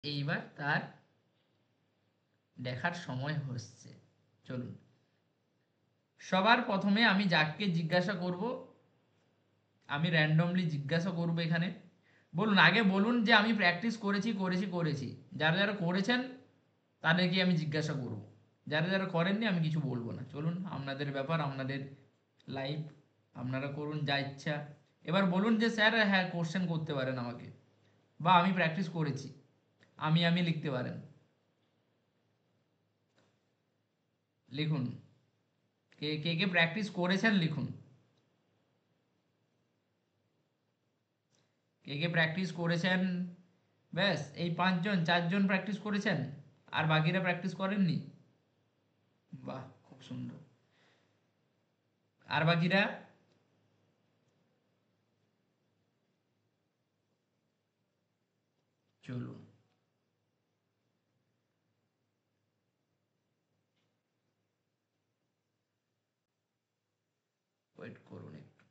এইবার তার দেখার সময় হচ্ছে। চলুন, সবার প্রথমে আমি যাকে জিজ্ঞাসা করব, আমি র্যান্ডমলি জিজ্ঞাসা করব এখানে। বলুন, আগে বলুন যে আমি প্র্যাকটিস করেছি করেছি করেছি। যারা যারা করেছেন তাদেরকে আমি জিজ্ঞাসা করব, যারা যারা করেননি আমি কিছু বলবো না। চলুন, আপনাদের ব্যাপার, আপনাদের লাইফ, আপনারা করুন যা ইচ্ছা। এবার বলুন যে স্যার হ্যাঁ কোশ্চেন করতে পারেন আমাকে, বা আমি প্র্যাকটিস করেছি, আমি লিখতে পারেন। লিখুন, কে কে কে প্র্যাকটিস করেছেন লিখুন। কে কে প্র্যাকটিস করেছেন? ব্যাস এই পাঁচজন, চারজন প্র্যাকটিস করেছেন, আর বাকিরা প্র্যাকটিস করেননি। বাহ, খুব সুন্দর। আর বাকিরা? চলুন, ওয়েট করুন একটু,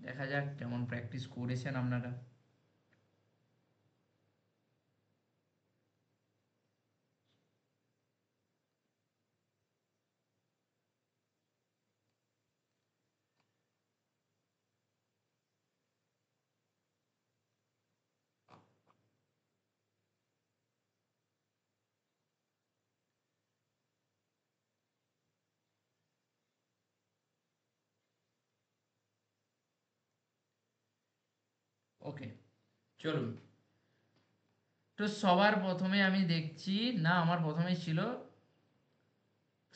দেখা যাক কেমন প্র্যাকটিস করেছেন আপনারা। ওকে, চলুন। তো সবার প্রথমে আমি দেখছি, না আমার প্রথমেই ছিল,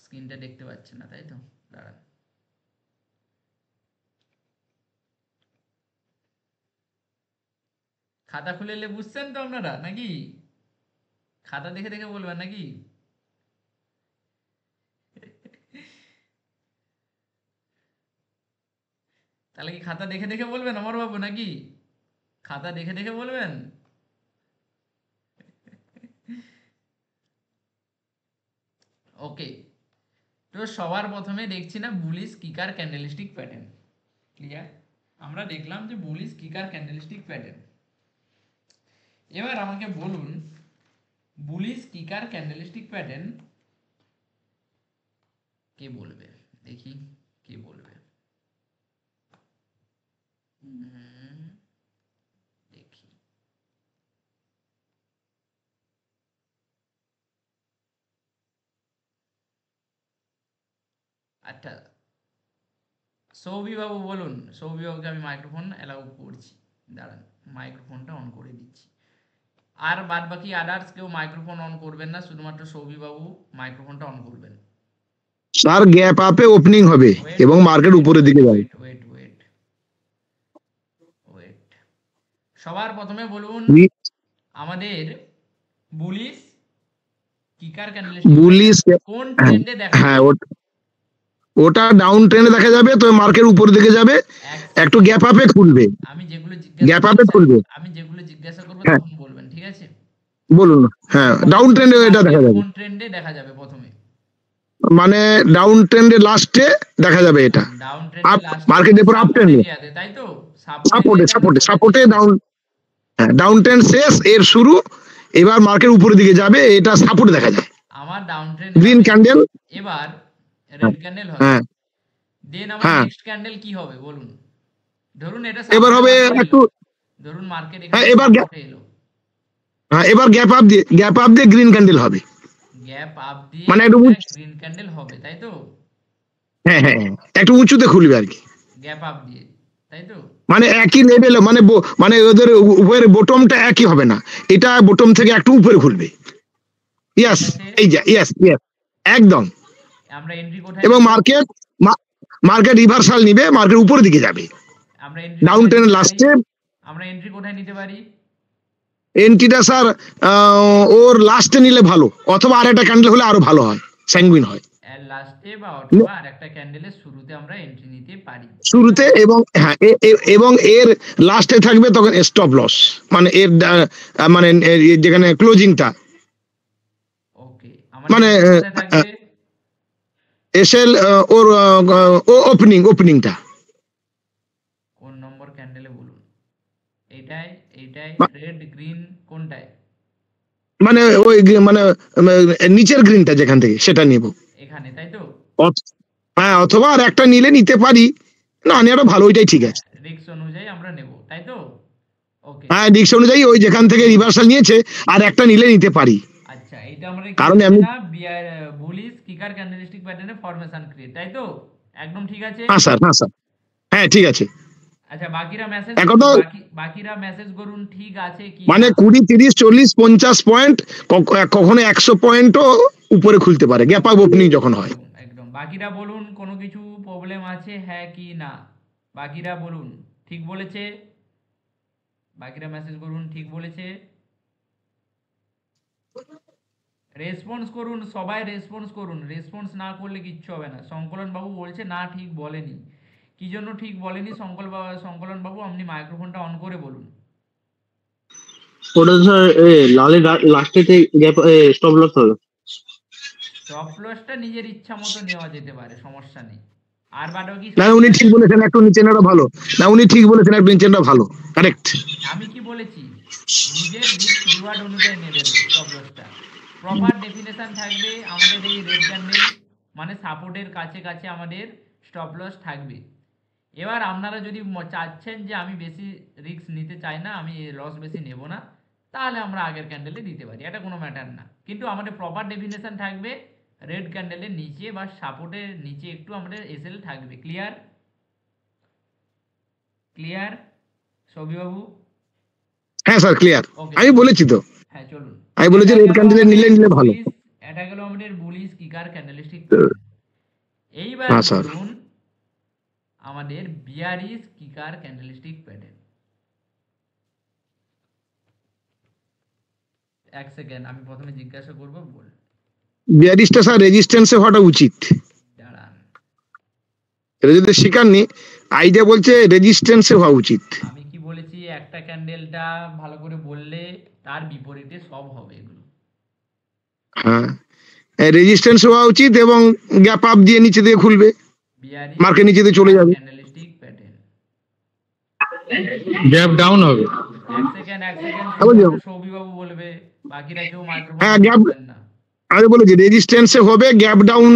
স্ক্রিনটা দেখতে পাচ্ছেন না তাই তো? দাঁড়ান, খাতা খুলে এলে বুঝছেন তো আপনারা নাকি? খাতা দেখে দেখে বলবেন নাকি? তাহলে কি খাতা দেখে দেখে বলবেন অমর বাবু নাকি? খাতা দেখে দেখে বলবেন? ওকে, তো সবার প্রথমে দেখছি না বুলিশ কিকার ক্যান্ডেলস্টিক প্যাটার্ন। ক্লিয়ার? আমরা দেখলাম যে বুলিশ কিকার ক্যান্ডেলস্টিক প্যাটার্ন। এবার আমাকে বলুন, বুলিশ কিকার ক্যান্ডেলস্টিক প্যাটার্ন কে বলবে? দেখি কে বলবে। হুম, দেখি। আচ্ছা, সৌবি বাবু বলুন। সৌবি বাবুকে আমি মাইক্রোফোন অ্যালাউ করছি। দাঁড়ান, মাইক্রোফোনটা অন করে দিচ্ছি। আর বাদ বাকি আদার্স কেউ মাইক্রোফোন অন করবেন না, শুধুমাত্র সৌবি বাবু মাইক্রোফোনটা অন করবেন। স্যার গ্যাপ আপে ওপেনিং হবে ওয়েট এবং ওয়েট মার্কেট ওয়েট উপরের ওয়েট দিকে যাবে। ওয়েট ওয়েট ওয়েট ওয়েট সবার প্রথমে বলুন আমাদের বুলিশ কিকার ক্যান্ডেলস্টিক প্যাটার্ন বুলিশ, কোন ট্রেন্ডে দেখা হ্যাঁ যাবে? ওটা ডাউন ট্রেন্ডে দেখা যাবে, তো মার্কেট উপরের দিকে যাবে, এক একটু সেকেন্ড, গ্যাপ আপে খুলবে, আমি যেগুলো জিজ্ঞাসা গ্যাপ আপে করছি, খুলবে। আমি যেগুলো জিজ্ঞাসা করবো হ্যাঁ তখন বলবেন, ঠিক আছে? বলুন। হ্যাঁ প্রথমে ডাউন বলুন ট্রেন্ডে এটা দেখা মার্কেট যাবে, কোন ট্রেন্ডে দেখা যাবে প্রথমে? মানে ডাউন ট্রেন্ডে লাস্টে দেখা যাবে এটা। ডাউন ট্রেন্ডে আপ লাস্টে মার্কেট মানে এরপর আপ সাপোর্ট ট্রেন্ডে, এরিয়াতে, তাই তো? সাপোর্ট সাপোর্টে এরিয়াতে আমরা সাপোর্টে বলেছি। সাপোর্টে ডাউন, হ্যাঁ ডাউন ট্রেন্ড শেষ, এর শুরু। এবার মার্কেট উপরের দিকে যাবে, এটা সাপোর্টে দেখা যায়। আমার ডাউন ট্রেন্ড গ্রিন হবে, ক্যান্ডেল। এবার হ্যাঁ রেড ক্যান্ডেল হবে, হ্যাঁ দেন আমার হ্যাঁ। নেক্সট ক্যান্ডেল কি হবে বলুন? ধরুন এটা এবার সাপোর্টে হবে মার্কেট একটু, এলো, ধরুন মার্কেট হ্যাঁ এখানে এবার সাপোর্টে এলো, হ্যাঁ এবার গ্যাপ আপ দিয়ে গ্রিন ক্যান্ডেল হবে, গ্যাপ আপ দিয়ে মানে একটু একটা গ্রিন ক্যান্ডেল হবে, তাই তো? হ্যাঁ হ্যাঁ হ্যাঁ, একটু উঁচুতে খুলবে আর কি। গ্যাপ আপ দিয়ে, তাই তো? মানে একই লেভেলে, মানে মানে ওদের উভয়ের বোটমটা একই হবে না, এটা বোটম থেকে একটু উপরে খুলবে। ঠিক ইয়াস, আছে, এই যে ইয়াস ইয়াস, একদম। আমরা এন্ট্রি কোথায় এবং নিব? মার্কেট রিভার্সাল নিবে, মার্কেট উপরের দিকে যাবে আমরা এন্ট্রি ডাউন কোথায় ট্রেন নিতে পারি? লাস্টে। আমরা এন্ট্রি কোথায় নিতে পারি? এন্ট্রিটা স্যার ওর লাস্টে নিলে ভালো, অথবা আর একটা ক্যান্ডেল হলে আরো ভালো হয়, স্যাঙ্গুইন হয়। এর লাস্টে বা অথবা আর একটা ক্যান্ডেলের শুরুতে আমরা এন্ট্রি নিতে পারি, তাই তো? শুরুতে, এবং হ্যাঁ এবং এর লাস্টে থাকবে তখন স্টপ লস, মানে এর মানে যেখানে ক্লোজিংটা, ওকে, আমাদের মানে এসএল কোথায় থাকবে? এসএল ওর ওপেনিংটা, কোন নম্বর ক্যান্ডেলে বলুন? এইটাই, এইটাই রেড গ্রিন কোনটায়? মানে মানে নিচের গ্রিনটা যেখান থেকে সেটা নেব। এখানে, তাই তো? হ্যাঁ, অথবা আর একটা নিলে নিতে পারি, না নেওয়াটা ভালো, ওইটাই ঠিক আছে। রিস্ক অনুযায়ী আমরা নেব, তাই তো? ওকে। হ্যাঁ, রিস্ক অনুযায়ী ওই যেখান থেকে রিভার্সাল নিয়েছে আর একটা নিলে নিতে পারি, আচ্ছা, এটা আমরা কি কারণ বলছি এমনি। না, বুলিশ কিকার ক্যান্ডেলস্টিক প্যাটার্নে ফরমেশন ক্রিয়েট, তাই তো? একদম ঠিক আছে। হ্যাঁ স্যার, হ্যাঁ স্যার, হ্যাঁ ঠিক আছে। আচ্ছা, বাকিরা মেসেজ এখন করুন, তো বাকিরা মেসেজ করুন ঠিক আছে কি মানে না। 20, 30, 40, 50 পয়েন্ট, কখনো 100 পয়েন্টও উপরে খুলতে পারে গ্যাপ আপ ওপেনিং যখন হয়। একদম একদম, বাকিরা বলুন কোনো কিছু প্রবলেম আছে হ্যাঁ কি না। বাকিরা বলুন ঠিক বলেছে। বাকিরা মেসেজ করুন ঠিক বলেছে। রেসপন্স করুন, সবাই রেসপন্স করুন, রেসপন্স না করলে কিচ্ছু হবে না। সংকলন বাবু বলছে না ঠিক বলেনি। কি জন্য ঠিক বলেনি সংকলন বাবু, আপনি মাইক্রোফোনটা অন করে বলুন। ওটা তো স্যার লালের লাস্টেতে গ্যাপ স্টপ লস হবে। স্টপ লসটা নিজের ইচ্ছা মতো নেওয়া যেতে পারে, সমস্যা নেই। আর বাদ বাকি না সব উনি ঠিক ঠিক আছে। বলেছেন, একটু নিচে নেওয়াটা ভালো। না উনি ঠিক বলেছেন, একটু নিচে নেওয়া ভালো, কারেক্ট। আমি কি বলেছি, নিজের রিস্ক রিওয়ার্ড অনুযায়ী নেবেন স্টপ লসটা। প্রপার ডেফিনেশন থাকবে আমাদের এই রেড ক্যান্ডেল মানে সাপোর্টের কাছে কাছে আমাদের স্টপ লস থাকবে। এবার আপনারা যদি চাচ্ছেন যে আমি বেশি রিস্ক নিতে চাই না, আমি লস বেশি নেব না, তাহলে আমরা আগের ক্যান্ডেলে দিতে পারি, এটা কোনো ম্যাটার না। কিন্তু আমাদের প্রপার ডেফিনেশন থাকবে রেড ক্যান্ডেলের নিচে বা সাপোর্টের নিচে একটু আমাদের এসএল থাকবে। ক্লিয়ার? ক্লিয়ার সবিবাবু? হ্যাঁ স্যার, ক্লিয়ার। ওকে আমি চলুন। বলেছি তো, হ্যাঁ চলুন। আমি বলেছি এটা রেড গেল ক্যান্ডেলে আমাদের নিলে ভালো। বুলিশ, এটা গেল আমাদের বুলিশ কিকার ক্যান্ডেলস্টিক প্যাটার্ন। এইবার হ্যাঁ স্যার। বলুন আমাদের বিয়ারিশ কিকার ক্যান্ডেলস্টিক প্যাটার্ন। এক সেকেন্ড, আমি প্রথমে জিজ্ঞাসা করবো, বল। বিয়ারিশটা স্যার রেজিস্ট্যান্সে হওয়াটা উচিত। দাঁড়ান, এটা যদি শিকারনি, আইডিয়া বলছে রেজিস্ট্যান্সে হওয়া উচিত। আমি কি বলেছি, একটা ক্যান্ডেলটা ভালো করে বললে তার বিপরীতে সব হবে এগুলো। হ্যাঁ, রেজিস্ট্যান্স হওয়া উচিত এবং গ্যাপ আপ দিয়ে নিচে দিয়ে খুলবে, বিয়ারিশ মার্কেট নিচে দিয়ে চলে যাবে। Candlestick pattern. গ্যাপ ডাউন হবে। এক সেকেন্ড হ্যাঁ, বলছি, শুধুমাত্র সৌভিবাবু বলবে, বাকিরা কেউ মাইক্রোফোন হ্যাঁ অন গ্যাপ, করবেন না। আমি বলেছি রেজিস্ট্যান্সে হবে, গ্যাপ ডাউন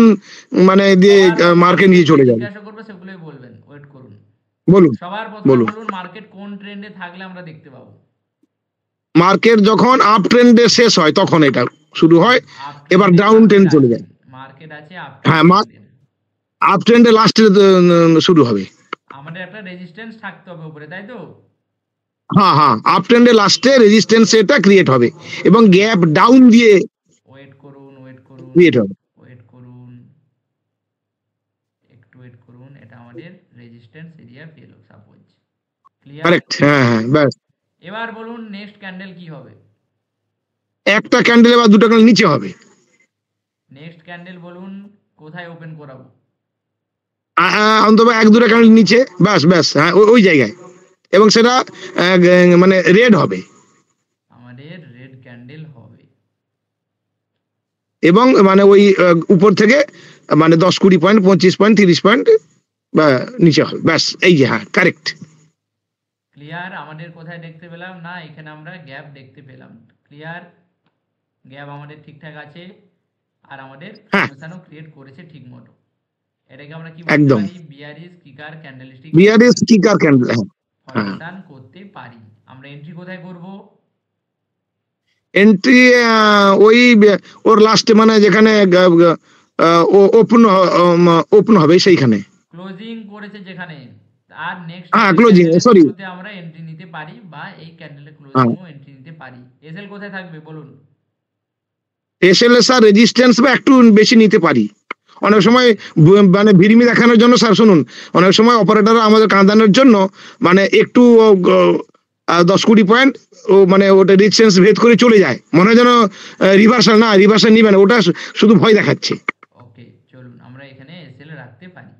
মানে দিয়ে সবার প্রথমে আমি মার্কেট যে নিচে যে চলে যাবে। জিজ্ঞাসা করবো সেগুলোই বলবেন, ওয়েট করুন। বলুন, সবার প্রথমে বলুন। বলুন মার্কেট কোন ট্রেন্ডে থাকলে আমরা দেখতে পাবো। মার্কেট যখন আপ ট্রেন্ডে শেষ হয় তখন এটা শুরু হয়, আপ এবার ট্রেন্ডে ডাউন মার্কেট ট্রেন্ড চলে আছে, যায়। মার্কেট আছে আপ হ্যাঁ, ট্রেন্ডে আমাদের। আপ ট্রেন্ডে লাস্টে শুরু হবে। আমাদের একটা রেজিস্ট্যান্স থাকতে হবে উপরে, তাই তো? হ্যাঁ হ্যাঁ, আপ ট্রেন্ডে লাস্টে রেজিস্ট্যান্স এটা ক্রিয়েট হবে এবং গ্যাপ ডাউন দিয়ে ওয়েট করুন, ওয়েট করুন, ক্রিয়েট হবে। ওয়েট করুন, একটু ওয়েট করুন। এটা আমাদের রেজিস্ট্যান্স এরিয়া পেল সাপোজ। ক্লিয়ার? কারেক্ট, হ্যাঁ হ্যাঁ, ব্যাস। এবার বলুন নেক্সট ক্যান্ডেল কি হবে। একটা ক্যান্ডেল বা দুটো ক্যান্ডেল নিচে হবে। নেক্সট ক্যান্ডেল বলুন কোথায় ওপেন করাবো। অন্তত এক দুটো ক্যান্ডেল নিচে, ব্যাস ব্যাস, হ্যাঁ ওই জায়গায়, এবং সেটা মানে রেড হবে আমাদের রেড ক্যান্ডেল হবে। এবং মানে ওই উপর থেকে মানে 10, 20 পয়েন্ট, 25 পয়েন্ট, 30 পয়েন্ট বা নিচে হবে, ব্যাস। এই যে, হ্যাঁ কারেক্ট। ক্লিয়ার? আমাদের কোথায় দেখতে পেলাম না, এখানে আমরা গ্যাপ দেখতে পেলাম। ক্লিয়ার? গ্যাপ আমাদের ঠিকঠাক আছে আর আমাদের হ্যাঁ, ফরমেশনও ক্রিয়েট করেছে ঠিক মতো। এটাকে আমরা কি বলতে একদম পারি, বিয়ারিশ কিকার ক্যান্ডেলস্টিক বিআরএস কিকার ক্যান্ডেল। হ্যাঁ হ্যাঁ, ফরমেশন করতে পারি। আমরা এন্ট্রি কোথায় করব? এন্ট্রি ওই ওর লাস্টে মানে যেখানে ওপেন ওপেন হবে সেইখানে। ক্লোজিং করেছে যেখানে, আর নেক্সট হ্যাঁ, ওই ক্লোজিং, ক্যান্ডেলের সরি। শুরুতে আমরা এন্ট্রি নিতে পারি বা এই ক্যান্ডেলের হ্যাঁ, ক্লোজিংও এন্ট্রি নিতে পারি। এসএল কোথায় থাকবে বলুন। এসএলএস আর রেজিস্ট্যান্স বা একটু বেশি নিতে পারি অনেক সময়, মানে ভিড়মি দেখানোর জন্য। স্যার শুনুন, অনেক সময় অপারেটররা আমাদের কাঁদানোর জন্য মানে একটু 10, 20 পয়েন্ট ও মানে ওটা রেজিস্ট্যান্স ভেদ করে চলে যায়, মনে হয় যেন রিভার্সাল, না রিভার্সাল নিবে না, ওটা শুধু ভয় দেখাচ্ছে। ওকে চলুন, আমরা এখানে এসএল রাখতে পারি।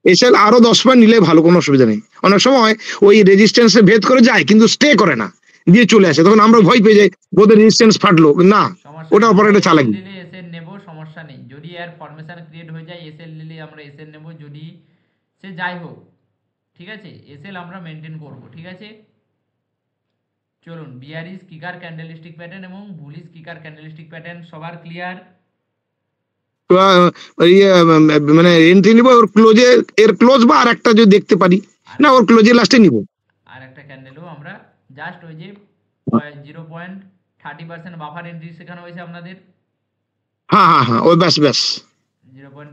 এসএল আরো 10 পয়েন্ট নিলে ভালো, কোনো অসুবিধা নেই। অনেক সময় ওই রেজিস্ট্যান্সে ভেদ করে যায় কিন্তু স্টে করে না, দিয়ে চলে আসে, তখন আমরা ভয় পেয়ে যাই বোধহয় রেজিস্ট্যান্স ফাটলো না, সমস্যা ওটা নেই, আমরা অপারেটর এসএল চালাকি। নিলে এসএল নেব, সমস্যা নেই। যদি এর ফরমেশন ক্রিয়েট হয়ে যায় এসএল নিলে আমরা এসএল নেব, যদি সে যাই হোক, ঠিক আছে? এসএল আমরা মেনটেন করব, ঠিক আছে? চলুন, বিয়ারিশ কিকার ক্যান্ডেলস্টিক প্যাটার্ন এবং বুলিশ কিকার ক্যান্ডেলস্টিক প্যাটার্ন সবার ক্লিয়ার? মানে এন্ট্রি নিব ওর ক্লোজে, এর ক্লোজ বা আর একটা যদি দেখতে পারি, আর না ওর ক্লোজে লাস্টে নিব। আর একটা ক্যান্ডেলও আমরা জাস্ট ওই যে 0.30% বাফার এন্ট্রি শেখানো হয়েছে আপনাদের। হ্যাঁ হ্যাঁ হ্যাঁ, ওই ব্যাস ব্যাস, 0.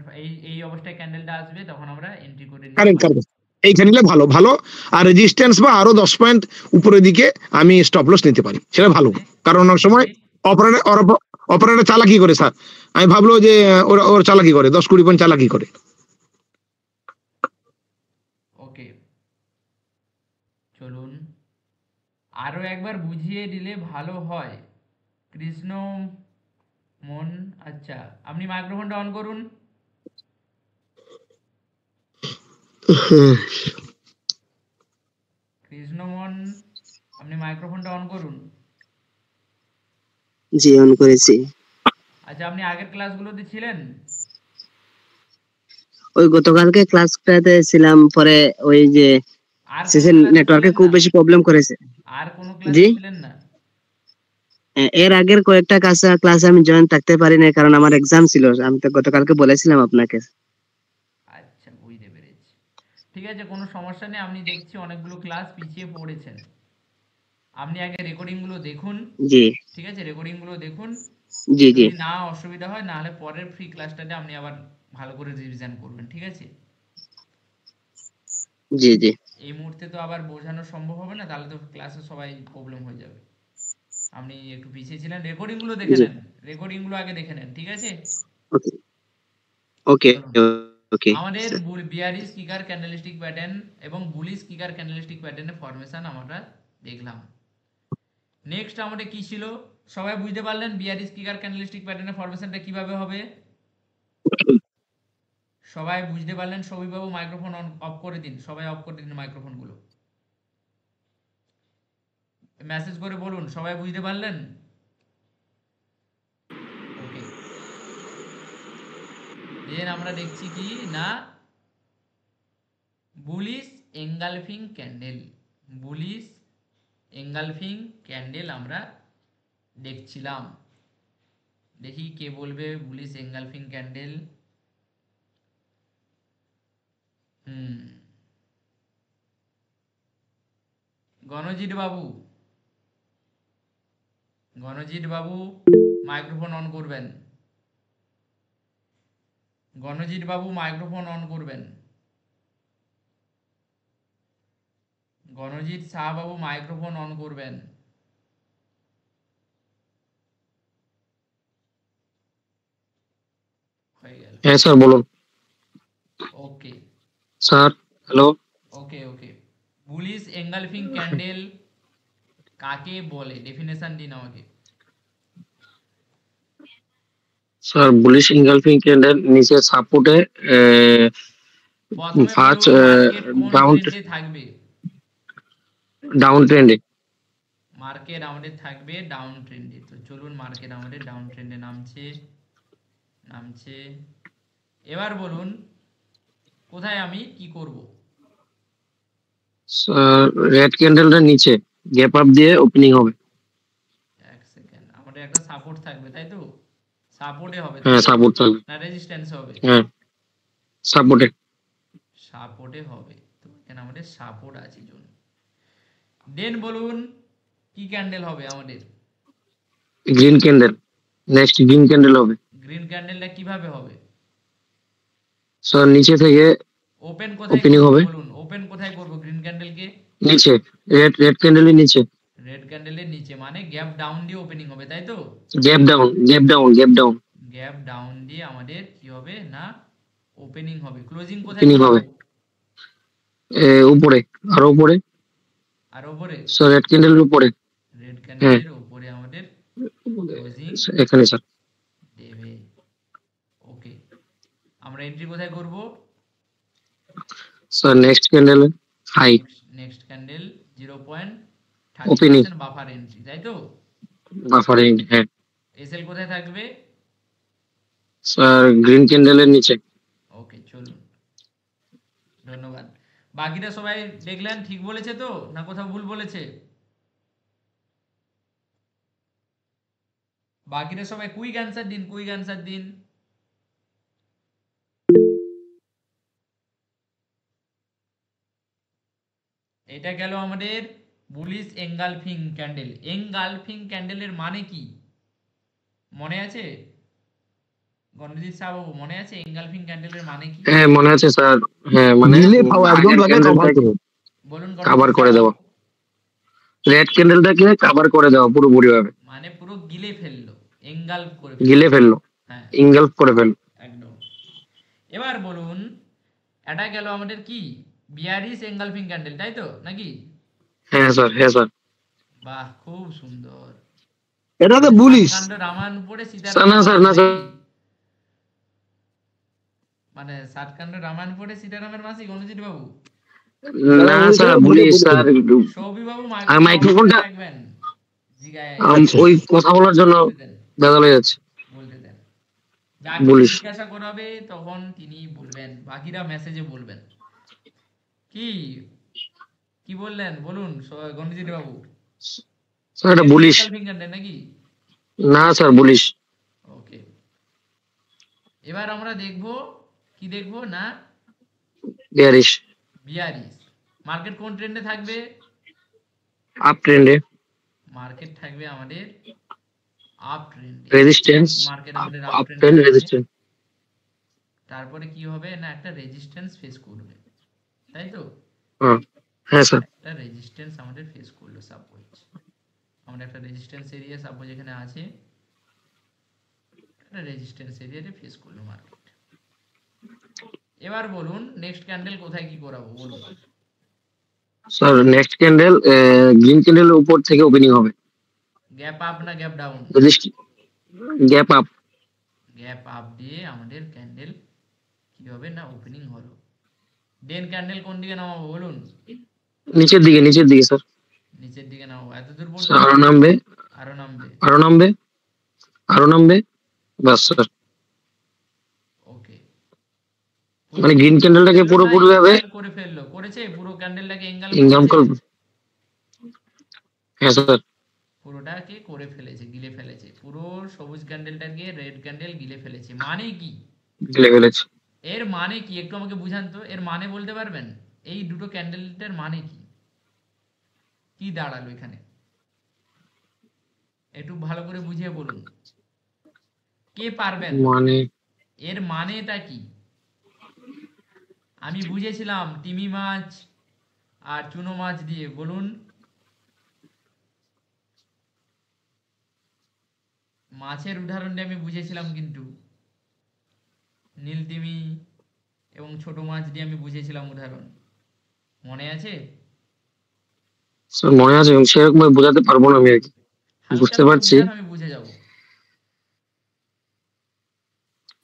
এই অবস্থায় ক্যান্ডেলটা আসবে, তখন আমরা এন্ট্রি করে নিয়ে কারেক্ট কারেক্ট, এইখানে নিলে ভালো ভালো। আর রেজিস্ট্যান্স বা আরো 10 পয়েন্ট উপরের দিকে আমি স্টপ লস নিতে পারি, সেটা ভালো। কারণ অনেক সময় অপারেটর অপারেটর চালাকি করে স্যার, আমি ভাবলো যে ওর ওর চালাকি করে 10-20 পয়েন্ট চালাকি করে। ওকে, চলুন আরো একবার বুঝিয়ে দিলে ভালো হয়। কৃষ্ণ মন, আচ্ছা আপনি মাইক্রোফোনটা অন করুন। কৃষ্ণমন, আপনি মাইক্রোফোনটা অন করুন। জি অন করেছি। আচ্ছা, আপনি আগের ক্লাসগুলোতে ছিলেন? ওই গতকালকে ক্লাসটাতে ছিলাম, পরে ওই যে আর কোনো শেষে ক্লাসে নেটওয়ার্কে ছিলেন খুব না? বেশি প্রবলেম করেছে। আর কোনো জি, ক্লাসে ছিলেন না? এর আগের কয়েকটা ক্লাসে আমি জয়েন থাকতে পারি না, কারণ আমার এক্সাম ছিল। আমি তো গতকালকে বলেছিলাম আপনাকে। আচ্ছা, বুঝতে পেরেছি। ঠিক আছে, কোনো সমস্যা নেই। আপনি দেখছি অনেকগুলো ক্লাস পিছিয়ে পড়েছেন। আপনি আগে রেকর্ডিংগুলো দেখুন। জি ঠিক আছে, রেকর্ডিংগুলো দেখুন। জি জি যদি না অসুবিধা হয়, না হলে পরের ফ্রি ক্লাসটাতে আপনি আবার ভালো করে রিভিশন করবেন, ঠিক আছে? জি জি। এই মুহূর্তে তো আবার বোঝানো সম্ভব হবে না, তাহলে তো ক্লাসে সবাই প্রবলেম হয়ে যাবে। আপনি একটু পিছিয়ে ছিলেন, রেকর্ডিংগুলো দেখে জি নেন। রেকর্ডিংগুলো আগে দেখে নেন, ঠিক আছে? ওকে ওকে চলুন, ওকে আমাদের স্যার। বিয়ারিশ কিকার ক্যান্ডেলস্টিক প্যাটার্ন এবং বুলিশ কিকার ক্যান্ডেলস্টিক প্যাটার্নের ফরমেশন আমরা দেখলাম। নেক্সট আমাদের কি ছিল? সবাই বুঝতে পারলেন বিয়ারিশ কিকার ক্যান্ডেলস্টিক প্যাটার্নের ফরমেশনটা কিভাবে হবে? সবাই বুঝতে পারলেন? সবিবাবু মাইক্রোফোন অন অফ করে দিন, সবাই অফ করে দিন মাইক্রোফোনগুলো। মেসেজ করে বলুন সবাই বুঝতে পারলেন? ওকে, দেন আমরা দেখছি কি না, bullish engulfing candle. Bullish engulfing candle আমরা দেখছিলাম। দেখি কে বলবে bullish engulfing candle. Hmm, গণজিৎ Babu, গণজিৎ Babu microphone on করবেন। গণজিৎ বাবু মাইক্রোফোন অন করবেন। গণজিৎ শাহ বাবু মাইক্রোফোন অন করবেন। হয়ে গেল। হ্যাঁ স্যার বলুন। Okay sir hello. Okay okay, bullish engulfing candle কাকে বলে? ডেফিনেশন দিন আমাকে। স্যার বুলিশ ইনগালফিং ক্যান্ডেল নিচে সাপোর্টে প্রথমে ফার্স্ট বলুন মার্কেট কোন ডাউন ট্রেন্ডে থাকবে? ডাউন ট্রেন্ডে। মার্কেট আমাদের থাকবে ডাউন ট্রেন্ডে। তো চলুন, মার্কেট আমাদের ডাউন ট্রেন্ডে নামছে, নামছে। এবার বলুন কোথায় আমি কি করব? স্যার রেড ক্যান্ডেলটা নিচে গ্যাপ আপ দিয়ে ওপেনিং হবে। এক সেকেন্ড, আমাদের একটা সাপোর্ট থাকবে তাই তো? সাপোর্টে হবে তাই হ্যাঁ তো? সাপোর্ট থাকবে। না রেজিস্ট্যান্স হবে? হ্যাঁ সাপোর্টে। সাপোর্টে হবে। তো এখানে আমাদের সাপোর্ট আছে জন্য। দেন বলুন কি ক্যান্ডেল হবে আমাদের? Green candle, next green candle হবে। গ্রিন ক্যান্ডেলটা কিভাবে হবে? স্যার নিচে থেকে ওপেন কোথায় ওপেনিং করব হবে। বলুন, ওপেন কোথায় করব গ্রিন ক্যান্ডেলকে? নিচে, রেড রেড ক্যান্ডেলের নিচে। রেড ক্যান্ডেলের নিচে, মানে গ্যাপ ডাউন দিয়ে ওপেনিং হবে তাই তো? Gap down, gap down, gap down. Gap down দিয়ে আমাদের কি হবে না, ওপেনিং হবে। ক্লোজিং কোথায় ওপেনিং করব? হবে উপরে, আরো উপরে। আর উপরে? স্যার রেড ক্যান্ডেলের উপরে। রেড হ্যাঁ ক্যান্ডেলের উপরে আমাদের ক্লোজিং এখানে স্যার। দেবে। ওকে, আমরা এন্ট্রি কোথায় করব? Sir next candle high next candle opening 0.30% buffer entry তাই তো? বাফারিং। হ্যাঁ এসএল কোথায় থাকবে? স্যার গ্রিন ক্যান্ডেলের নিচে। ওকে, চলুন, ধন্যবাদ। বাকিটা সবাই দেখলেন ঠিক বলেছে তো, না কোথাও ভুল বলেছে? বাকিরা সবাই কুইক অ্যান্সার দিন, কুইক অ্যান্সার দিন। এটা গেল আমাদের বুলিশ এঙ্গালফিং ক্যান্ডেল। এঙ্গালফিং ক্যান্ডেলের মানে কি মনে আছে? গণজিৎ সাহেব মনে আছে এঙ্গালফিং ক্যান্ডেলের মানে কি? হ্যাঁ মনে আছে স্যার। হ্যাঁ মানে গিলে খাওয়া, একদম আগের তাকে cover ক্যান্ডেলটাকে করো। বলুন কাভার গণজিৎ করে সাহেব। দেওয়া, রেড ক্যান্ডেলটাকে কাভার করে দেওয়া পুরোপুরি ভাবে, মানে পুরো গিলে ফেললো, এঙ্গালফ করে গিলে ফেললো। ফেললো, হ্যাঁ ইনগালফ করে ফেললো। একদম। এবার বলুন এটা গেল আমাদের কি বিয়ারিশ এঙ্গালফিং ক্যান্ডেল, তাই তো নাকি? হ্যাঁ স্যার, হ্যাঁ স্যার। বাহ খুব সুন্দর। এটা তো মানে বুলিশ। সাতকাণ্ড রামায়ণ পড়ে স্যার সীতারামের না স্যার, মাসি না স্যার, নাকি? মানে সাতকাণ্ড রামায়ণ পড়ে সীতারামের মাসি গণজিৎ বাবু? না স্যার বলি স্যার, সৌবি বাবু আর মাইক্রোফোনটা রাখবেন। জিগায় আচ্ছা। ওই কথা বলার জন্য বলতে দেন, বেদাল হয়ে যাচ্ছে। বলতে দেন। যাকে বলিস জিজ্ঞাসা করাবে তখন তিনি বলবেন, বাকিরা মেসেজে বলবেন। কি কি বললেন বলুন গণজিৎ বাবু? স্যার, এটা বলিস এঙ্গালফিং ক্যান্ডেল নাকি? না স্যার, বলিস। ওকে, এবার আমরা দেখব কি দেখব না বিয়ারিশ বিয়ারিশ। মার্কেট কোন ট্রেন্ডে থাকবে? আপ ট্রেন্ডে, মার্কেট থাকবে আমাদের আপ ট্রেন্ডে। রেজিস্ট্যান্স, মার্কেট আমাদের আপ আপ ট্রেন্ডে ট্রেন্ড, থাকবে। রেজিস্ট্যান্স। তারপরে কি হবে না একটা রেজিস্ট্যান্স ফেস করবে, তাই তো? হ্যাঁ স্যার। একটা রেজিস্ট্যান্স আমাদের ফেস করলো সাপোজ। আমরা একটা রেজিস্ট্যান্স এরিয়া সাপোজ এখানে আছে, একটা রেজিস্ট্যান্স এরিয়াতে ফেস করলো মার্কেট। এবার বলুন নেক্সট ক্যান্ডেল কোথায় কি করাবো বলুন। স্যার নেক্সট ক্যান্ডেল গ্রিন ক্যান্ডেলের উপর থেকে ওপেনিং হবে। গ্যাপ আপ না gap down? Gap up. Gap up দিয়ে আমাদের ক্যান্ডেল কি হবে না ওপেনিং হলো। দেন ক্যান্ডেল কোন দিকে নামাবো বলুন? নিচের দিকে, নিচের দিকে স্যার। নিচের দিকে নামাবো। এতদূর স্যার আরো পর্যন্ত? নামবে, আরো নামবে। আরো নামবে, আরো নামবে, বাস স্যার। ওকে, মানে গ্রিন ক্যান্ডেলটাকে পুরোপুরি ভাবে করে ফেললো, করেছে পুরো ক্যান্ডেলটাকে এঙ্গেল ইনকাম করেছে, করবে। হ্যাঁ স্যার। পুরোটাকে করে ফেলেছে, গিলে ফেলেছে। পুরো সবুজ ক্যান্ডেলটাকে রেড ক্যান্ডেল গিলে ফেলেছে। মানে কি? গিলে ফেলেছে। এর মানে কি একটু আমাকে বুঝান তো, এর মানে বলতে পারবেন? এই দুটো ক্যান্ডেলটার মানে কি, কি দাঁড়ালো এখানে? একটু ভালো করে বুঝিয়ে বলুন, কে পারবেন? মানে এর মানেটা কি? আমি বুঝেছিলাম তিমি মাছ আর চুনো মাছ দিয়ে, বলুন। মাছের উদাহরণ দিয়ে আমি বুঝেছিলাম, কিন্তু নীল তিমি এবং ছোট মাছ দিয়ে আমি বুঝেছিলাম উদাহরণ, মনে আছে? স্যার মনে আছে, সেরকম ভাবে বোঝাতে পারবো না আমি আর কি। হালকা বুঝতে করে পারছি, বুঝান, আমি বুঝে যাব।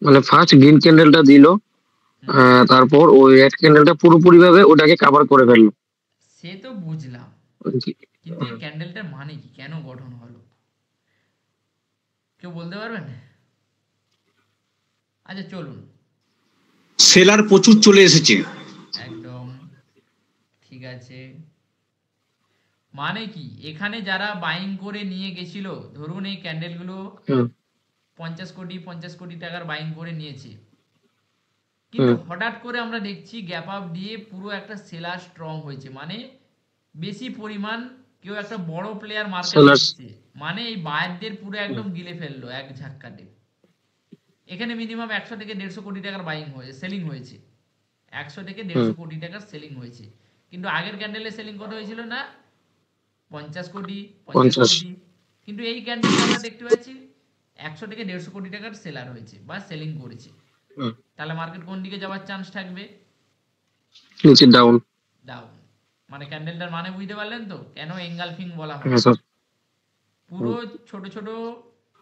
মানে ফার্স্ট গ্রিন ক্যান্ডেলটা দিল, তারপর ওই রেড ক্যান্ডেলটা পুরোপুরি ভাবে ওটাকে কভার করে ফেললো। সে তো বুঝলাম, কিন্তু এই ক্যান্ডেলটার মানে কি, কেন গঠন হলো কেউ বলতে পারবেন? আচ্ছা চলুন, সেলার প্রচুর চলে এসেছে। একদম ঠিক আছে। মানে কি এখানে যারা বাইং করে নিয়ে গেছিল, ধরুন এই ক্যান্ডেলগুলো 50 কোটি টাকার বাইং করে নিয়েছে, কিন্তু হঠাৎ করে আমরা দেখছি গ্যাপ আপ দিয়ে পুরো একটা সেলার স্ট্রং হয়েছে। মানে বেশি পরিমাণ কেউ একটা বড় প্লেয়ার মার্কেটে এসেছে, মানে এই বায়ারদের পুরো একদম গিলে ফেললো এক ঝাক্কাতে। এখানে মিনিমাম 100 থেকে 150 কোটি টাকার বাইং হয়েছে, সেলিং হয়েছে। 100 থেকে 150 কোটি টাকার সেলিং হয়েছে, কিন্তু আগের ক্যান্ডেলে সেলিং কত হয়েছিল না 50 কোটি 50 কোটি। কিন্তু এই ক্যান্ডেলে আমরা দেখতে পাচ্ছি 100 থেকে 150 কোটি টাকার সেলার হয়েছে বা সেলিং করেছে। তাহলে মার্কেট কোন দিকে যাওয়ার চান্স থাকবে? নিচে, ডাউন। ডাউন। মানে ক্যান্ডেলটার মানে বুঝতে পারলেন তো কেন এঙ্গালফিং বলা হয়? হ্যাঁ স্যার। পুরো ছোট ছোট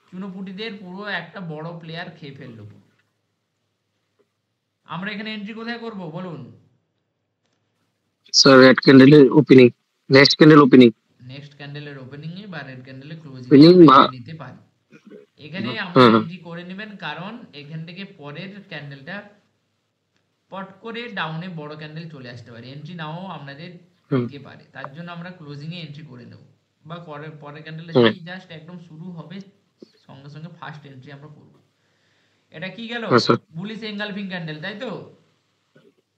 চুনোপুটিদের পুরো একটা বড় প্লেয়ার খেয়ে ফেললো। আমরা এখানে এন্ট্রি কোথায় করব বলুন? স্যার রেড ক্যান্ডেলের opening, next candle opening, next ক্যান্ডেলের ওপেনিং এ বা রেড ক্যান্ডেলের ক্লোজিং Opening এ বা- নিতে পারি। এখানে আমরা এন্ট্রি করে নেবেন, কারণ এখান থেকে পরের ক্যান্ডেলটা পট করে ডাউনে বড় ক্যান্ডেল চলে আসতে পারে, এন্ট্রি নাও আপনাদের দিতে পারে। তার জন্য আমরা ক্লোজিং এ এন্ট্রি করে নেব, বা পরের ক্যান্ডেলে জাস্ট একদম শুরু হবে সঙ্গে সঙ্গে ফার্স্ট এন্ট্রি আমরা করব। এটা কি গেল? হ্যাঁ স্যার। বুলিশ এনগালফিং ক্যান্ডেল, তাই তো?